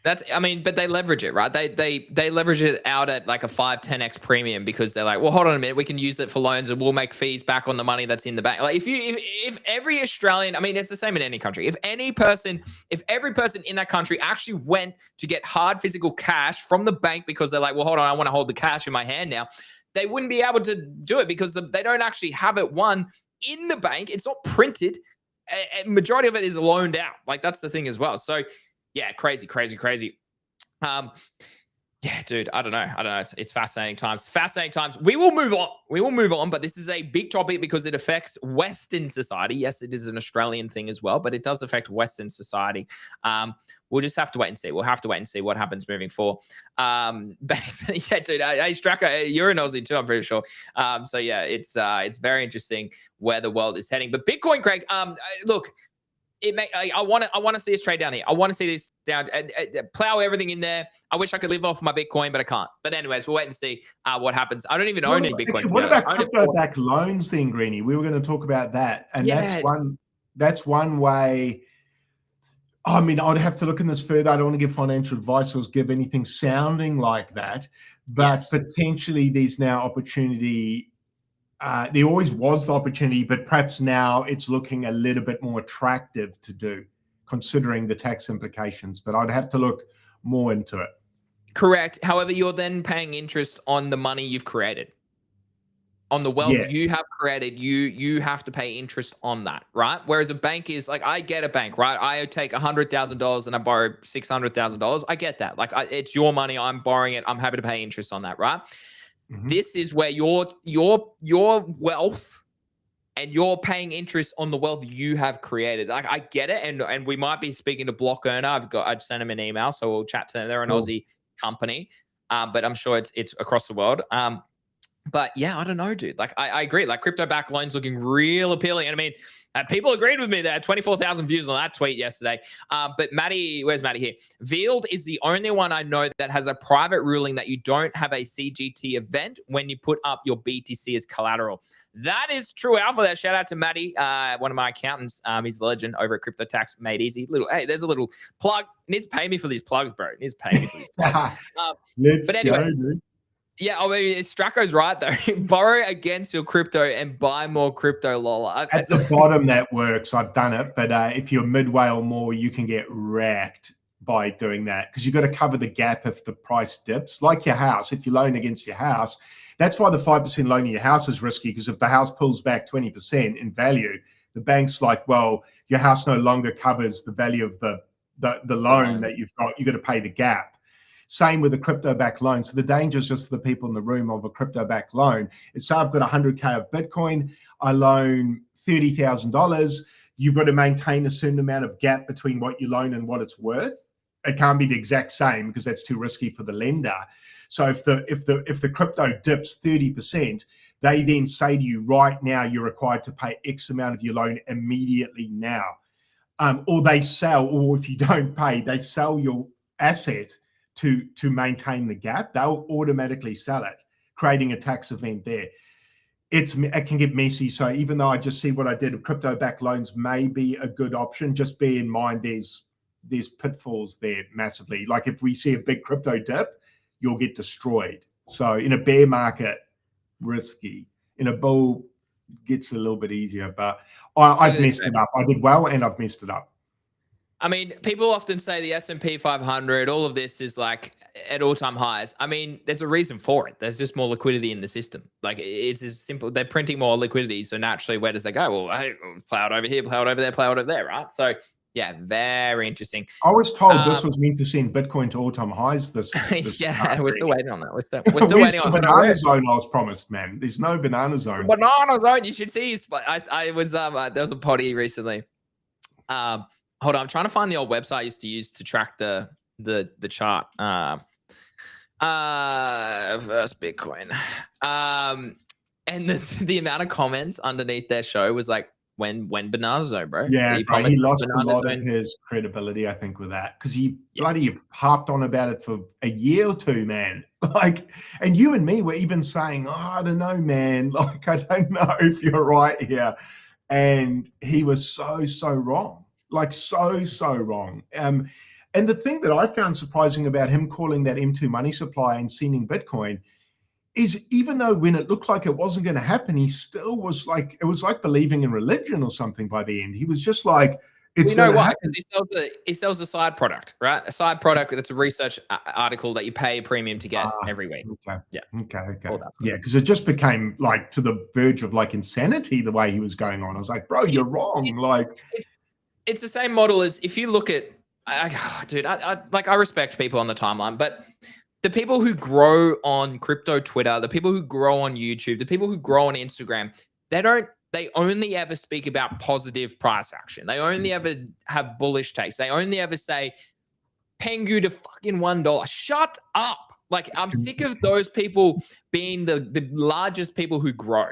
But they leverage it, right? They leverage it out at like a 5-10x premium because they're like, well, hold on a minute, we can use it for loans and we'll make fees back on the money that's in the bank. Like if every Australian, I mean, it's the same in any country. If every person in that country actually went to get hard physical cash from the bank because they're like, well, hold on, I want to hold the cash in my hand now, they wouldn't be able to do it because they don't actually have it in the bank. It's not printed. A majority of it is loaned out. Like that's the thing as well. So yeah, crazy. Yeah, dude, I don't know. It's fascinating times. We will move on. But this is a big topic because it affects Western society. Yes, it is an Australian thing as well, but it does affect Western society. We'll just have to wait and see. We'll have to wait and see what happens moving forward. But yeah, dude. Hey, Straka, you're an Aussie too, I'm pretty sure. So yeah, it's very interesting where the world is heading. But Bitcoin, Craig. Look. I want to see us trade down here. I want to see this down, plow everything in there. I wish I could live off my Bitcoin, but I can't. But anyways, we'll wait and see what happens. I don't even own any Bitcoin. Actually, what about crypto-backed loans then, Greeny? We were going to talk about that. And yeah, that's one way. I mean, I'd have to look in this further. I don't want to give financial advice or give anything sounding like that. But potentially there's now opportunity. There always was the opportunity, but perhaps now it's looking a little bit more attractive to do, considering the tax implications. But I'd have to look more into it. Correct. However, you're then paying interest on the money you've created, on the wealth you have created. You have to pay interest on that, right? Whereas a bank is like, I get a bank, right? I take $100,000 and I borrow $600,000. I get that. Like, it's your money. I'm borrowing it. I'm happy to pay interest on that, right? Mm-hmm. This is where your wealth and you're paying interest on the wealth you have created. Like, I get it, and we might be speaking to Block Earner. I'd sent him an email, so we'll chat to them. They're an Aussie company, but I'm sure it's across the world. But yeah, I don't know, dude. Like, I agree. Like, crypto-backed loans looking real appealing. And I mean, people agreed with me there. 24,000 views on that tweet yesterday. But Maddie, where's Maddie here? Veiled is the only one I know that has a private ruling that you don't have a CGT event when you put up your BTC as collateral. That is true, Alpha. That shout out to Maddie, one of my accountants. He's a legend over at Crypto Tax Made Easy. Hey, there's a little plug. He needs to pay me for these plugs, bro. He needs to pay me for these plugs. But anyway. Go, dude. Yeah, I mean, Stracco's right, though. Borrow against your crypto and buy more crypto, Lola. At the bottom, that works. I've done it. But if you're midway or more, you can get wrecked by doing that because you've got to cover the gap if the price dips. Like your house, if you loan against your house, that's why the 5% loan in your house is risky, because if the house pulls back 20% in value, the bank's like, well, your house no longer covers the value of the loan that you've got. You've got to pay the gap. Same with a crypto-backed loan. So the danger is just for the people in the room of a crypto-backed loan. It's say I've got 100K of Bitcoin. I loan $30,000. You've got to maintain a certain amount of gap between what you loan and what it's worth. It can't be the exact same because that's too risky for the lender. So if the crypto dips 30%, they then say to you, right now, you're required to pay X amount of your loan immediately now. Or they sell, or if you don't pay, they sell your asset to maintain the gap. They'll automatically sell it, creating a tax event there. It can get messy. So even though I just see what I did, crypto-backed loans may be a good option. Just bear in mind there's pitfalls there massively. Like if we see a big crypto dip, you'll get destroyed. So in a bear market, risky. In a bull, gets a little bit easier. But I've messed it up. I did well and I've messed it up. I mean, people often say the S&P 500, all of this is like, at all-time highs. I mean, there's a reason for it. There's just more liquidity in the system. Like, it's as simple. They're printing more liquidity, so naturally, where does they go? Well, hey, plow it over here, plow it over there, plow it over there, right? So yeah, very interesting. I was told this was meant to send Bitcoin to all-time highs this yeah, we're still waiting on that. We're still Where's waiting the on banana zone I was promised, man? There's no banana zone. Banana zone. You should see. I was there was a potty recently. Hold on, I'm trying to find the old website I used to use to track the chart. First Bitcoin. And the amount of comments underneath their show was like, when banana zone, bro. Yeah, bro, he lost a lot of his credibility, I think, with that, because he bloody harped on about it for a year or two, man. Like, and you and me were even saying, oh, I don't know, man. Like, I don't know if you're right here. And he was so wrong, like so wrong. And the thing that I found surprising about him calling that M2 money supply and sending Bitcoin is, even though when it looked like it wasn't going to happen, he still was like, it was like believing in religion or something by the end. He was just like, it's going to happen. Because he sells a side product, right? A side product that's a research article that you pay a premium to get every week. Okay. Yeah. Okay. Yeah, because it just became like to the verge of like insanity the way he was going on. I was like, bro, you're wrong. It's the same model as, if you look at, dude, I respect people on the timeline, but the people who grow on crypto Twitter, the people who grow on YouTube, the people who grow on Instagram, they only ever speak about positive price action. They only ever have bullish takes. They only ever say, Pengu to fucking $1. Shut up. Like, I'm sick of those people being the largest people who grow.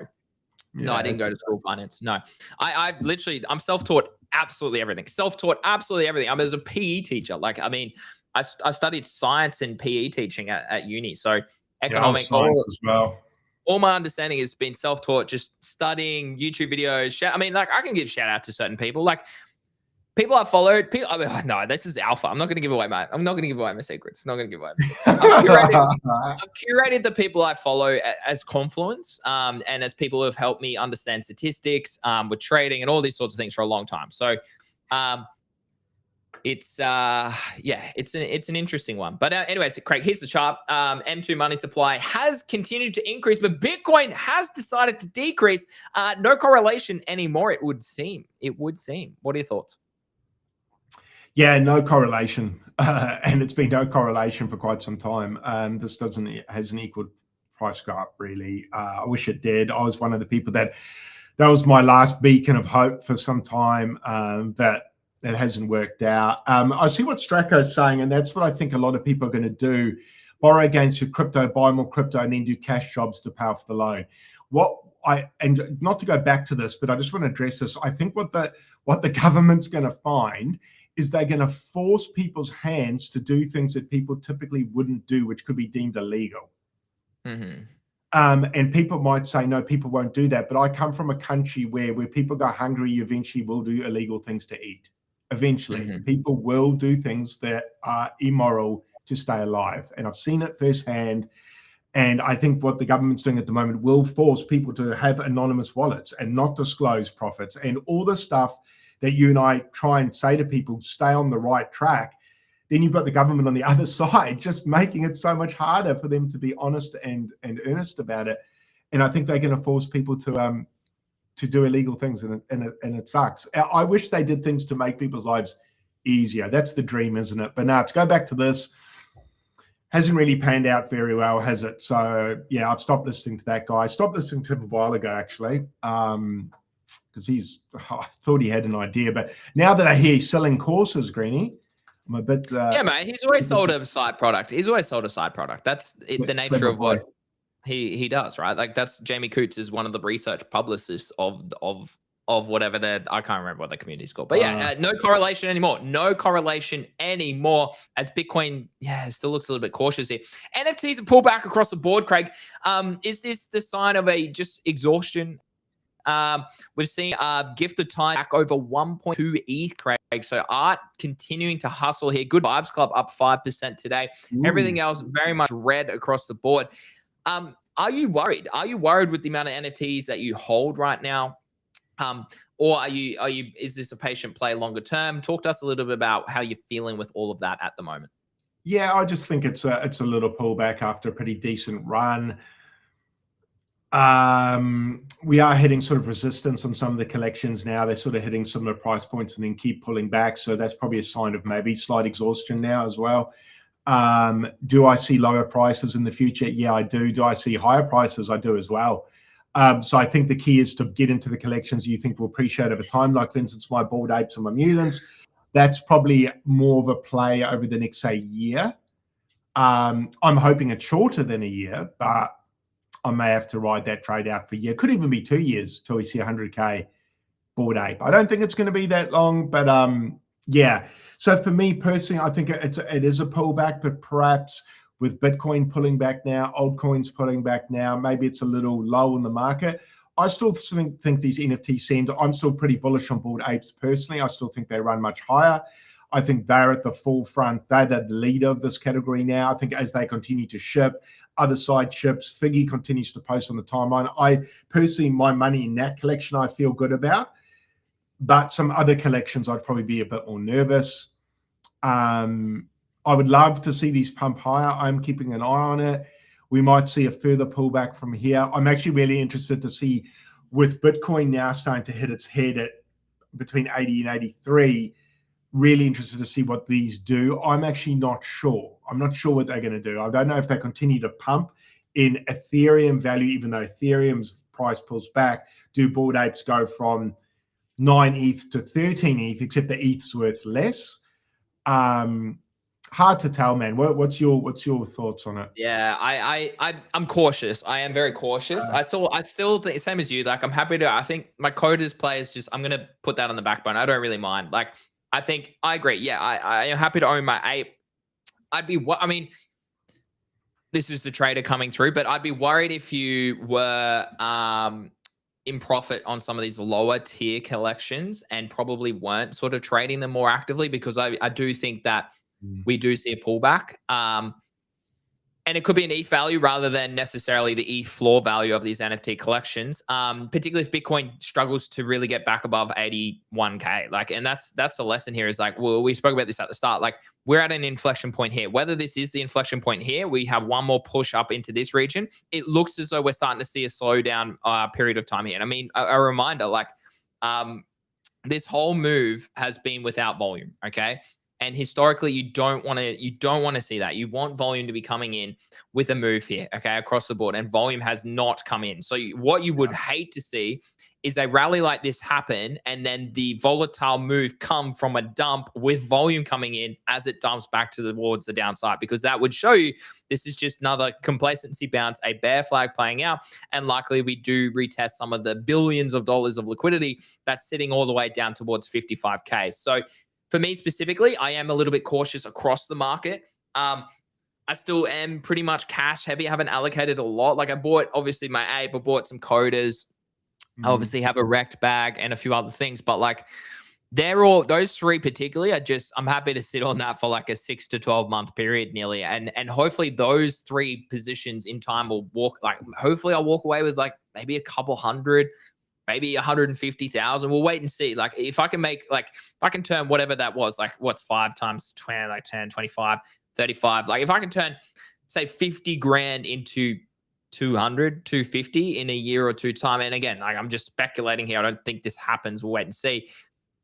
No, I didn't go to school finance. No, I'm self-taught absolutely everything. Self-taught absolutely everything. I'm as a PE teacher. Like, I mean, I studied science and PE teaching at uni. So economics science as well. All my understanding has been self-taught, just studying YouTube videos. I mean, like, I can give shout out to certain people. Like, people I followed. No, this is alpha. I'm not going to give away my secrets. Not going to give away my secrets. I've curated the people I follow as confluence, and as people who have helped me understand statistics, with trading and all these sorts of things for a long time. So, it's an interesting one. But anyways, Craig, here's the chart. M2 money supply has continued to increase, but Bitcoin has decided to decrease. No correlation anymore, it would seem. What are your thoughts? Yeah, no correlation. And it's been no correlation for quite some time. This hasn't equaled price go up, really. I wish it did. I was one of the people that was my last beacon of hope for some time, that hasn't worked out. I see what Stracco's saying, and that's what I think a lot of people are going to do: borrow against your crypto, buy more crypto, and then do cash jobs to pay off the loan. And not to go back to this, but I just want to address this. I think what the government's going to find is they're going to force people's hands to do things that people typically wouldn't do, which could be deemed illegal. Mm-hmm. And people might say, no, people won't do that. But I come from a country where people go hungry, you eventually will do illegal things to eat. Eventually, people will do things that are immoral to stay alive. And I've seen it firsthand. And I think what the government's doing at the moment will force people to have anonymous wallets and not disclose profits and all the stuff that you and I try and say to people, stay on the right track. Then you've got the government on the other side, just making it so much harder for them to be honest and earnest about it. And I think they're going to force people to do illegal things, and it sucks. I wish they did things to make people's lives easier. That's the dream, isn't it? But now, to go back to this, hasn't really panned out very well, has it? So yeah, I've stopped listening to that guy. I stopped listening to him a while ago, actually, because I thought he had an idea. But now that I hear he's selling courses, Greenie, I'm a bit... yeah, mate, he's always sold a side product. That's the nature of what he does, right? Like, that's Jamie Coots is one of the research publicists of whatever I can't remember what the community's called. But yeah, no correlation anymore. As Bitcoin, still looks a little bit cautious here. NFTs have pulled back across the board, Craig. Is this the sign of just exhaustion? We've seen gifted time back over 1.2 ETH, Craig. So art continuing to hustle here. Good Vibes Club up 5% today. Everything else very much red across the board. Are you worried? Are you worried with the amount of NFTs that you hold right now? Or is this a patient play longer term? Talk to us a little bit about how you're feeling with all of that at the moment. Yeah, I just think it's a little pullback after a pretty decent run. We are hitting sort of resistance on some of the collections now. They're sort of hitting similar price points and then keep pulling back. So that's probably a sign of maybe slight exhaustion now as well. Do I see lower prices in the future? Yeah, I do. Do I see higher prices? I do as well. So I think the key is to get into the collections you think will appreciate over time. Like, for instance, my Bored Apes and my Mutants. That's probably more of a play over the next, say, year. I'm hoping it's shorter than a year, but I may have to ride that trade out for a year. Could even be 2 years till we see 100K Bored Ape. I don't think it's going to be that long, but yeah. So for me personally, I think it is a pullback, but perhaps with Bitcoin pulling back now, altcoins pulling back now, maybe it's a little low in the market. I still think these NFT scenes, I'm still pretty bullish on Bored Apes personally. I still think they run much higher. I think they're at the forefront. They're the leader of this category now. I think as they continue to ship, other side ships, Figgy continues to post on the timeline. I personally, my money in that collection, I feel good about. But some other collections, I'd probably be a bit more nervous. I would love to see these pump higher. I'm keeping an eye on it. We might see a further pullback from here. I'm actually really interested to see, with Bitcoin now starting to hit its head at between 80 and 83, really interested to see what these do. I'm actually not sure. I'm not sure what they're going to do. I don't know if they continue to pump in Ethereum value, even though Ethereum's price pulls back. Do Bored Apes go from 9 ETH to 13 ETH, except the ETH's worth less? Hard to tell, man. What's your thoughts on it? Yeah, I'm cautious. I am very cautious. I still think same as you. Like, I'm happy to. I think my coders play is just. I'm gonna put that on the backbone. I don't really mind. Like, I think I agree. Yeah, I am happy to own my ape. I'd be what I mean. This is the trader coming through, but I'd be worried if you were in profit on some of these lower tier collections and probably weren't sort of trading them more actively, because I do think that we do see a pullback. And it could be an ETH value rather than necessarily the ETH floor value of these NFT collections, particularly if Bitcoin struggles to really get back above 81K. Like, and that's the lesson here is like, well, we spoke about this at the start. Like, we're at an inflection point here. Whether this is the inflection point here, we have one more push up into this region. It looks as though we're starting to see a slowdown period of time here. And I mean, a reminder, like, this whole move has been without volume. Okay. And historically, you don't want to see that. You want volume to be coming in with a move here, okay, across the board. And volume has not come in. So what you would hate to see is a rally like this happen, and then the volatile move come from a dump with volume coming in as it dumps back towards the downside, because that would show you this is just another complacency bounce, a bear flag playing out, and likely we do retest some of the billions of dollars of liquidity that's sitting all the way down towards 55K. So for me specifically, I am a little bit cautious across the market. I still am pretty much cash heavy. I haven't allocated a lot. Like, I bought, obviously, my ape. I bought some coders. I obviously have a wrecked bag and a few other things. But, like, those three particularly are just, I'm happy to sit on that for like a 6 to 12 month period nearly. And hopefully those three positions in time will hopefully I'll walk away with like maybe a couple hundred, maybe 150,000. We'll wait and see. Like, if I can make, like, if I can turn whatever that was, like, what's 5 times 20, like 10, 25, 35. Like, if I can turn, say, 50 grand into 200, 250 in a year or two time. And again, like, I'm just speculating here. I don't think this happens. We'll wait and see.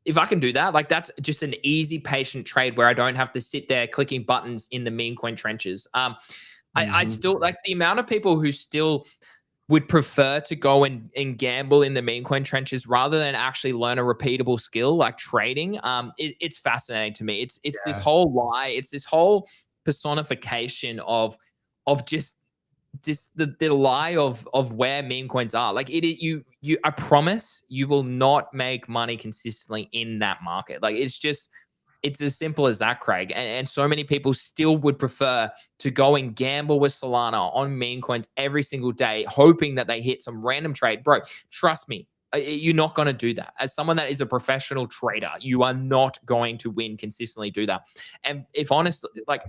If I can do that, like, that's just an easy, patient trade where I don't have to sit there clicking buttons in the meme coin trenches. I still like the amount of people who still would prefer to go and gamble in the meme coin trenches rather than actually learn a repeatable skill like trading. It's fascinating to me. It's this whole lie. It's this whole personification of just the lie of where meme coins are. Like, I promise you will not make money consistently in that market. Like, it's as simple as that, Craig. And so many people still would prefer to go and gamble with Solana on meme coins every single day, hoping that they hit some random trade. Bro, trust me, you're not going to do that. As someone that is a professional trader, you are not going to win consistently do that. And if honestly, like,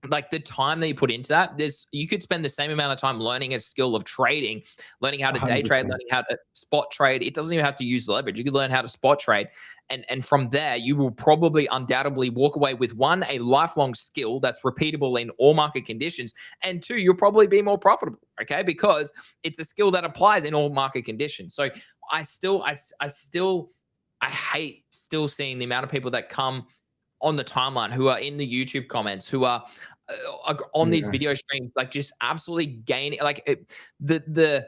like the time that you put into that, you could spend the same amount of time learning a skill of trading, learning how to day trade, 100%. learning how to spot trade. It doesn't even have to use leverage. You could learn how to spot trade. And from there, you will probably undoubtedly walk away with one, a lifelong skill that's repeatable in all market conditions. And two, you'll probably be more profitable, okay? Because it's a skill that applies in all market conditions. So I hate still seeing the amount of people that come on the timeline, who are in the YouTube comments, who are on these video streams, like just absolutely gaining, like the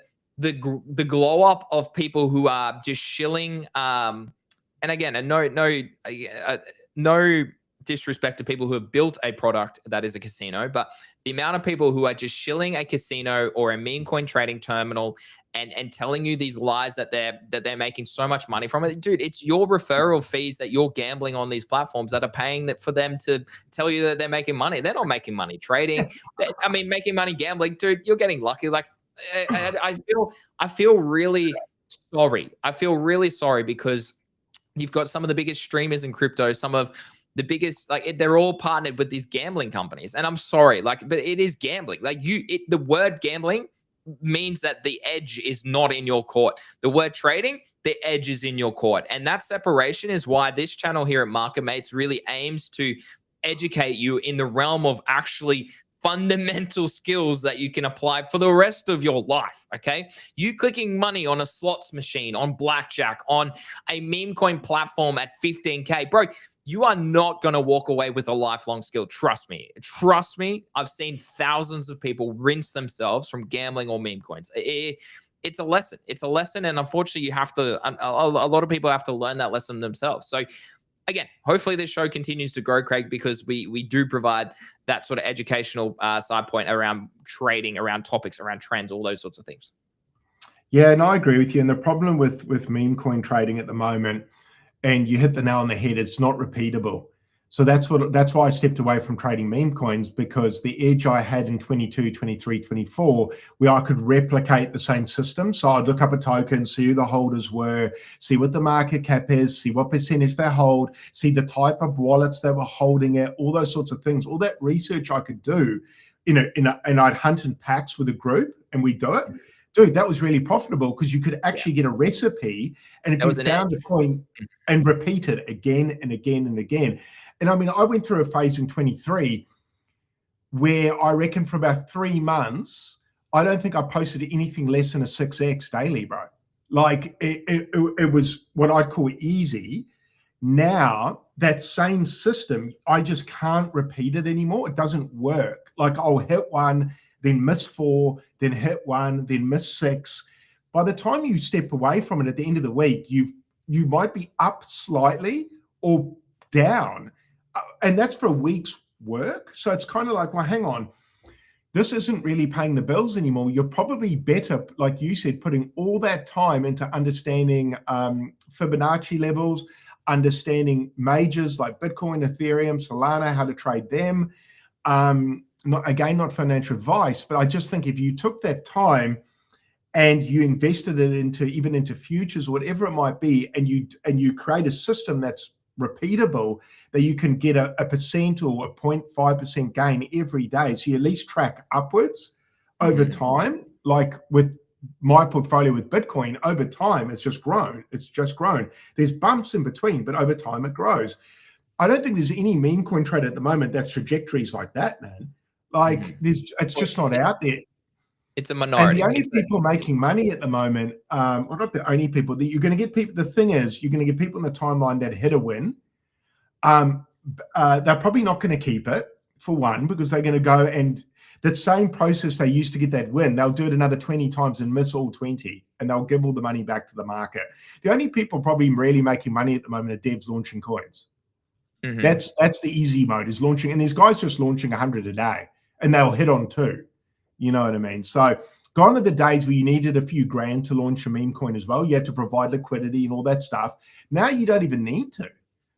glow up of people who are just shilling. And again, and no disrespect to people who have built a product that is a casino, but the amount of people who are just shilling a casino or a meme coin trading terminal and telling you these lies that they're making so much money from it. Dude, it's your referral fees that you're gambling on these platforms that are paying for them to tell you that they're making money. They're not making money trading. I mean, making money gambling, dude, you're getting lucky. Like I feel really sorry. I feel really sorry because you've got some of the biggest streamers in crypto, some of the biggest, like they're all partnered with these gambling companies. And I'm sorry, like, but it is gambling. Like the word gambling means that the edge is not in your court. The word trading, the edge is in your court. And that separation is why this channel here at Market Mates really aims to educate you in the realm of actually fundamental skills that you can apply for the rest of your life. Okay, you clicking money on a slots machine, on blackjack, on a meme coin platform at 15K, bro, you are not going to walk away with a lifelong skill. Trust me. Trust me. I've seen thousands of people rinse themselves from gambling or meme coins. It's a lesson. It's a lesson. And unfortunately, you have to, a lot of people have to learn that lesson themselves. So again, hopefully this show continues to grow, Craig, because we do provide that sort of educational side point around trading, around topics, around trends, all those sorts of things. Yeah, and I agree with you. And the problem with meme coin trading at the moment, and you hit the nail on the head, it's not repeatable. So that's why I stepped away from trading meme coins, because the edge I had in 22, 23, 24, where I could replicate the same system. So I'd look up a token, see who the holders were, see what the market cap is, see what percentage they hold, see the type of wallets they were holding it, all those sorts of things. All that research I could do, and I'd hunt in packs with a group and we do it. Dude, that was really profitable because you could actually get a recipe, and if you found a coin and repeat it again and again and again. And I mean, I went through a phase in 23 where I reckon for about 3 months, I don't think I posted anything less than a 6x daily, bro. Like it was what I'd call easy. Now, that same system, I just can't repeat it anymore. It doesn't work. Like I'll hit one, then miss 4, then hit 1, then miss 6. By the time you step away from it at the end of the week, you might be up slightly or down. And that's for a week's work. So it's kind of like, well, hang on. This isn't really paying the bills anymore. You're probably better, like you said, putting all that time into understanding Fibonacci levels, understanding majors like Bitcoin, Ethereum, Solana, how to trade them. Not financial advice, but I just think if you took that time and you invested it into futures or whatever it might be, and you create a system that's repeatable, that you can get a percent or a 0.5% gain every day. So you at least track upwards over time. Like with my portfolio with Bitcoin, over time, it's just grown. There's bumps in between, but over time it grows. I don't think there's any meme coin trade at the moment that's trajectories like that, man. Like it's just not out there. It's a minority. And the only people making money at the moment, well, not the only people, that you're going to get people. The thing is, you're going to get people in the timeline that hit a win. They're probably not going to keep it, for one, because they're going to go and that same process they used to get that win, they'll do it another 20 times and miss all 20, and they'll give all the money back to the market. The only people probably really making money at the moment are devs launching coins. That's the easy mode, is launching, and these guys just launching 100 a day, and they'll hit on 2. You know what I mean? So gone are the days where you needed a few grand to launch a meme coin as well. You had to provide liquidity and all that stuff. Now you don't even need to.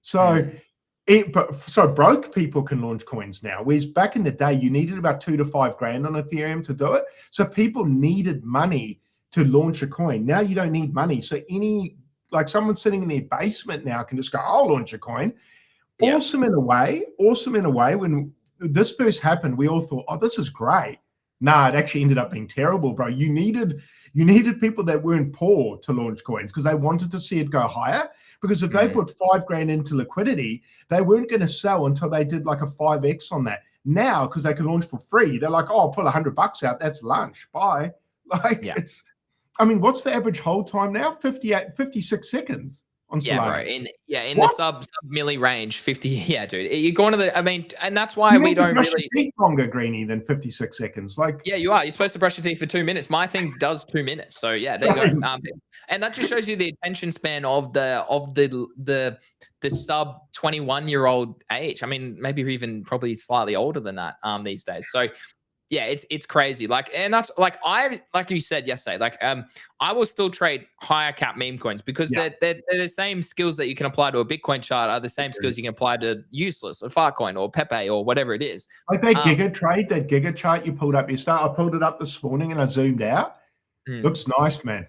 So broke people can launch coins now, whereas back in the day you needed about 2 to 5 grand on Ethereum to do it. So people needed money to launch a coin. Now you don't need money. So someone sitting in their basement now can just go, I'll launch a coin. Awesome in a way when this first happened, we all thought, oh, this is great. Nah, it actually ended up being terrible, bro. You needed people that weren't poor to launch coins because they wanted to see it go higher. Because if they put $5,000 into liquidity, they weren't going to sell until they did like a 5x on that. Now, because they can launch for free, they're like, oh, I'll pull $100 out. That's lunch. Bye. Like it's, I mean, what's the average hold time now? 56 seconds. Yeah, bro. In the sub milli range, 50. Yeah, dude. You're going to the. I mean, and that's why we don't really teeth longer, Greeny, than 56 seconds. Like, yeah, you are. You're supposed to brush your teeth for 2 minutes. My thing does 2 minutes. So yeah, there you go. And that just shows you the attention span of the sub 21-year-old age. I mean, maybe even probably slightly older than that these days. So yeah, it's crazy. Like, and that's like you said yesterday, like I will still trade higher cap meme coins because they're the same skills that you can apply to a Bitcoin chart are the same skills you can apply to useless or Filecoin or Pepe or whatever it is. Like that Giga trade, that Giga chart you pulled up I pulled it up this morning and I zoomed out. Looks nice, man.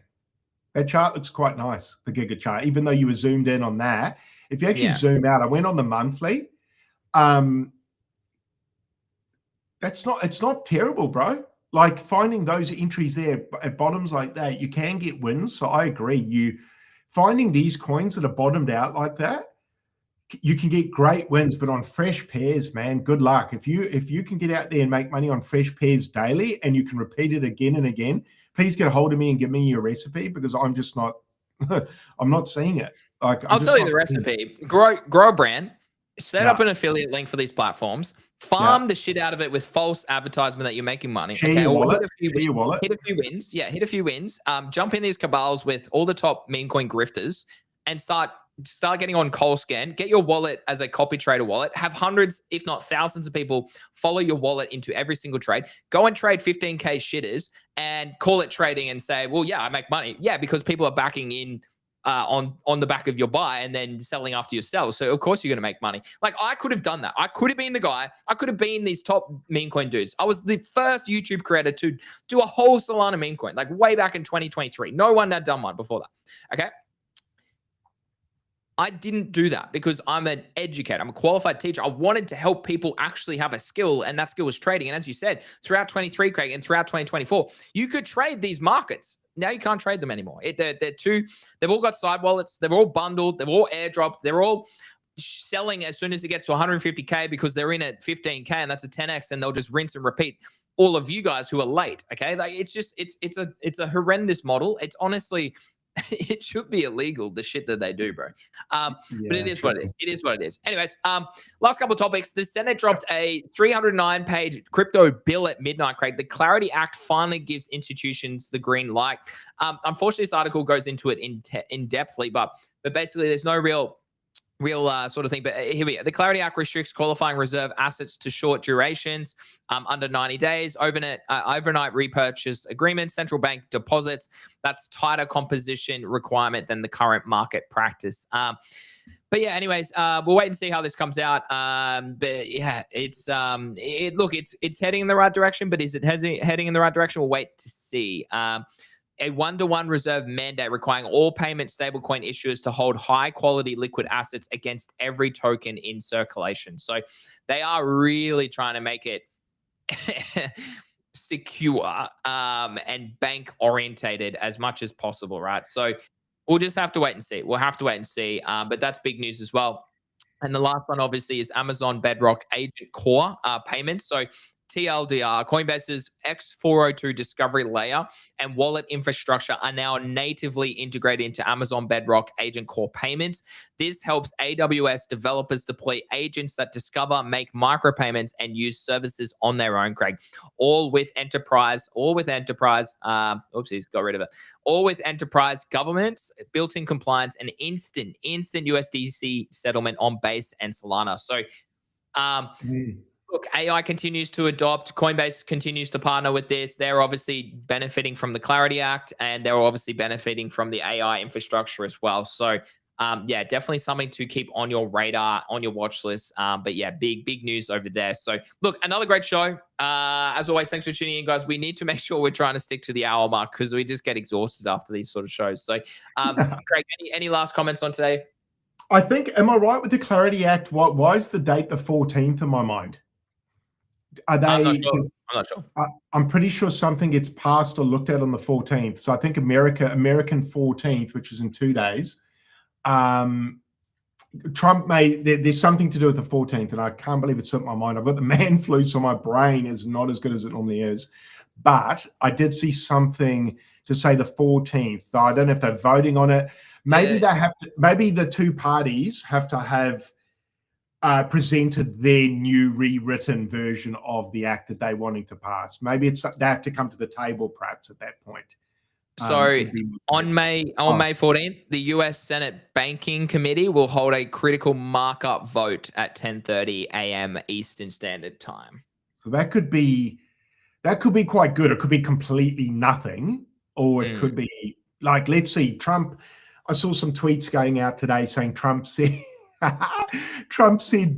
That chart looks quite nice, the Giga chart, even though you were zoomed in on that. If you actually zoom out, I went on the monthly. It's not terrible, bro. Like finding those entries there at bottoms like that, you can get wins. So I agree. Finding these coins that are bottomed out like that, you can get great wins. But on fresh pairs, man, good luck. If you can get out there and make money on fresh pairs daily, and you can repeat it again and again, please get a hold of me and give me your recipe because I'm just not. I'm not seeing it. Like I'll tell you the recipe. Grow a brand. Set up an affiliate link for these platforms. Farm the shit out of it with false advertisement that you're making money. Share your wallet. Hit a few wins. Yeah, hit a few wins. Jump in these cabals with all the top meme coin grifters and start getting on Colscan. Get your wallet as a copy trader wallet. Have hundreds, if not thousands of people follow your wallet into every single trade. Go and trade 15K shitters and call it trading and say, well, yeah, I make money. Yeah, because people are backing in on the back of your buy and then selling after your sell. So of course you're going to make money. Like I could have done that. I could have been the guy. I could have been these top meme coin dudes. I was the first YouTube creator to do a whole Solana meme coin, like way back in 2023. No one had done one before that. Okay. I didn't do that because I'm an educator. I'm a qualified teacher. I wanted to help people actually have a skill, and that skill was trading. And as you said, throughout 23, Craig, and throughout 2024, you could trade these markets. Now you can't trade them anymore. They've all got side wallets. They're all bundled. They're all airdropped. They're all selling as soon as it gets to 150K because they're in at 15K, and that's a 10X, and they'll just rinse and repeat all of you guys who are late. Okay. Like it's a horrendous model. It's honestly, it should be illegal, the shit that they do, bro. But it is what it is. It is what it is. Anyways, last couple of topics. The Senate dropped a 309-page crypto bill at midnight, Craig. The Clarity Act finally gives institutions the green light. Unfortunately, this article goes into it in depthly, but basically there's no real sort of thing. But here we go. The Clarity Act restricts qualifying reserve assets to short durations, under 90 days, overnight repurchase agreements, central bank deposits. That's tighter composition requirement than the current market practice. But yeah, anyways, we'll wait and see how this comes out. But yeah, it's heading in the right direction. But is it heading in the right direction? We'll wait to see. A one-to-one reserve mandate requiring all payment stablecoin issuers to hold high-quality liquid assets against every token in circulation. So they are really trying to make it secure and bank-orientated as much as possible, right? So we'll just have to wait and see. We'll have to wait and see. But that's big news as well. And the last one, obviously, is Amazon Bedrock Agent Core payments. So TLDR, Coinbase's X402 discovery layer and wallet infrastructure are now natively integrated into Amazon Bedrock Agent Core payments. This helps AWS developers deploy agents that discover, make micropayments, and use services on their own, Craig. All with enterprise, oopsies, got rid of it. All with enterprise governments, built-in compliance, and instant USDC settlement on Base and Solana. So, look, AI continues to adopt. Coinbase continues to partner with this. They're obviously benefiting from the Clarity Act, and they're obviously benefiting from the AI infrastructure as well. So, yeah, definitely something to keep on your radar, on your watch list. But yeah, big news over there. So, look, another great show. As always, thanks for tuning in, guys. We need to make sure we're trying to stick to the hour mark because we just get exhausted after these sort of shows. So, Craig, any last comments on today? I think, am I right with the Clarity Act? Why is the date the 14th in my mind? Are I'm not they? sure. I'm not sure. I'm pretty sure something gets passed or looked at on the 14th. So I think American 14th, which is in 2 days. Trump there's something to do with the 14th, and I can't believe it slipped my mind. I've got the man flu, so my brain is not as good as it normally is. But I did see something to say the 14th. So I don't know if they're voting on it. Maybe they have to. Maybe the two parties have to have presented their new rewritten version of the act that they're wanting to pass. Maybe they have to come to the table, perhaps at that point. So on May 14th, the US Senate Banking Committee will hold a critical markup vote at 10:30 a.m. Eastern Standard Time. So that could be quite good. It could be completely nothing, or it could be like, let's see, Trump. I saw some tweets going out today saying Trump said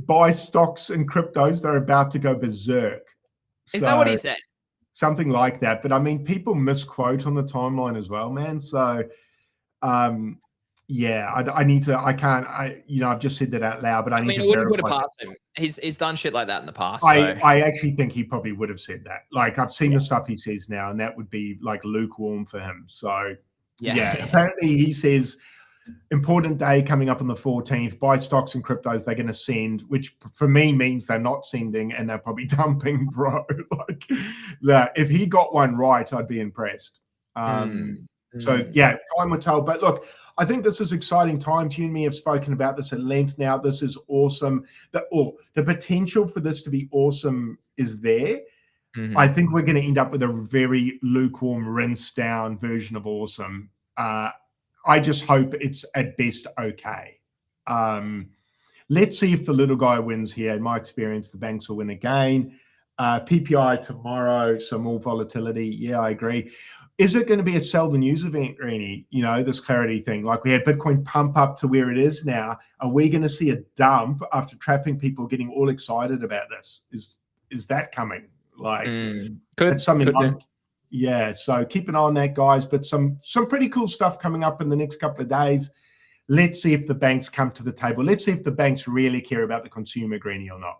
buy stocks and cryptos, they're about to go berserk. Is that what he said? Something like that. But I mean, people misquote on the timeline as well, man. So yeah, I've just said that out loud, but I need to wouldn't put it verify past him. He's done shit like that in the past. I actually think he probably would have said that. Like, I've seen the stuff he says now, and that would be like lukewarm for him. So yeah, apparently he says important day coming up on the 14th, buy stocks and cryptos, they're going to send, which for me means they're not sending and they're probably dumping, bro. Like, that if he got one right, I'd be impressed. So yeah, time will tell. But look, I think this is exciting times. You and me have spoken about this at length now. This is awesome. The potential for this to be awesome is there. I think we're going to end up with a very lukewarm, rinse down version of awesome. I just hope it's at best okay. Let's see if the little guy wins here. In my experience, the banks will win again. PPI tomorrow, so more volatility. Yeah, I agree. Is it going to be a sell the news event, Rennie? You know, this clarity thing. Like, we had Bitcoin pump up to where it is now. Are we going to see a dump after trapping people getting all excited about this? Is that coming? Like, that's something. Yeah, so keep an eye on that, guys. But some pretty cool stuff coming up in the next couple of days. Let's see if the banks come to the table. Let's see if the banks really care about the consumer, Greenie, or not.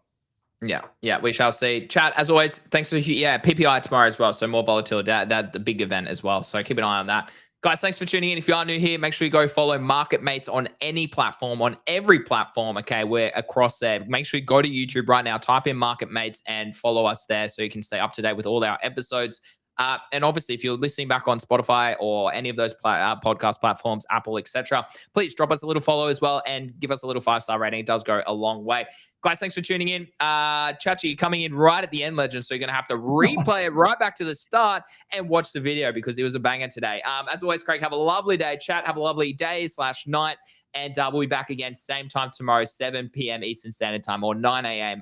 Yeah, we shall see. Chat, as always, thanks for PPI tomorrow as well. So more volatility, that the big event as well. So keep an eye on that. Guys, thanks for tuning in. If you are new here, make sure you go follow Market Mates on any platform, on every platform. Okay, we're across there. Make sure you go to YouTube right now, type in Market Mates and follow us there so you can stay up to date with all our episodes. And obviously, if you're listening back on Spotify or any of those podcast platforms, Apple, etc., please drop us a little follow as well and give us a little 5-star rating. It does go a long way. Guys, thanks for tuning in. Chachi, you're coming in right at the end, legend, so you're going to have to replay it right back to the start and watch the video because it was a banger today. As always, Craig, have a lovely day. Chat, have a lovely day/night. And we'll be back again same time tomorrow, 7 p.m. Eastern Standard Time or 9 a.m.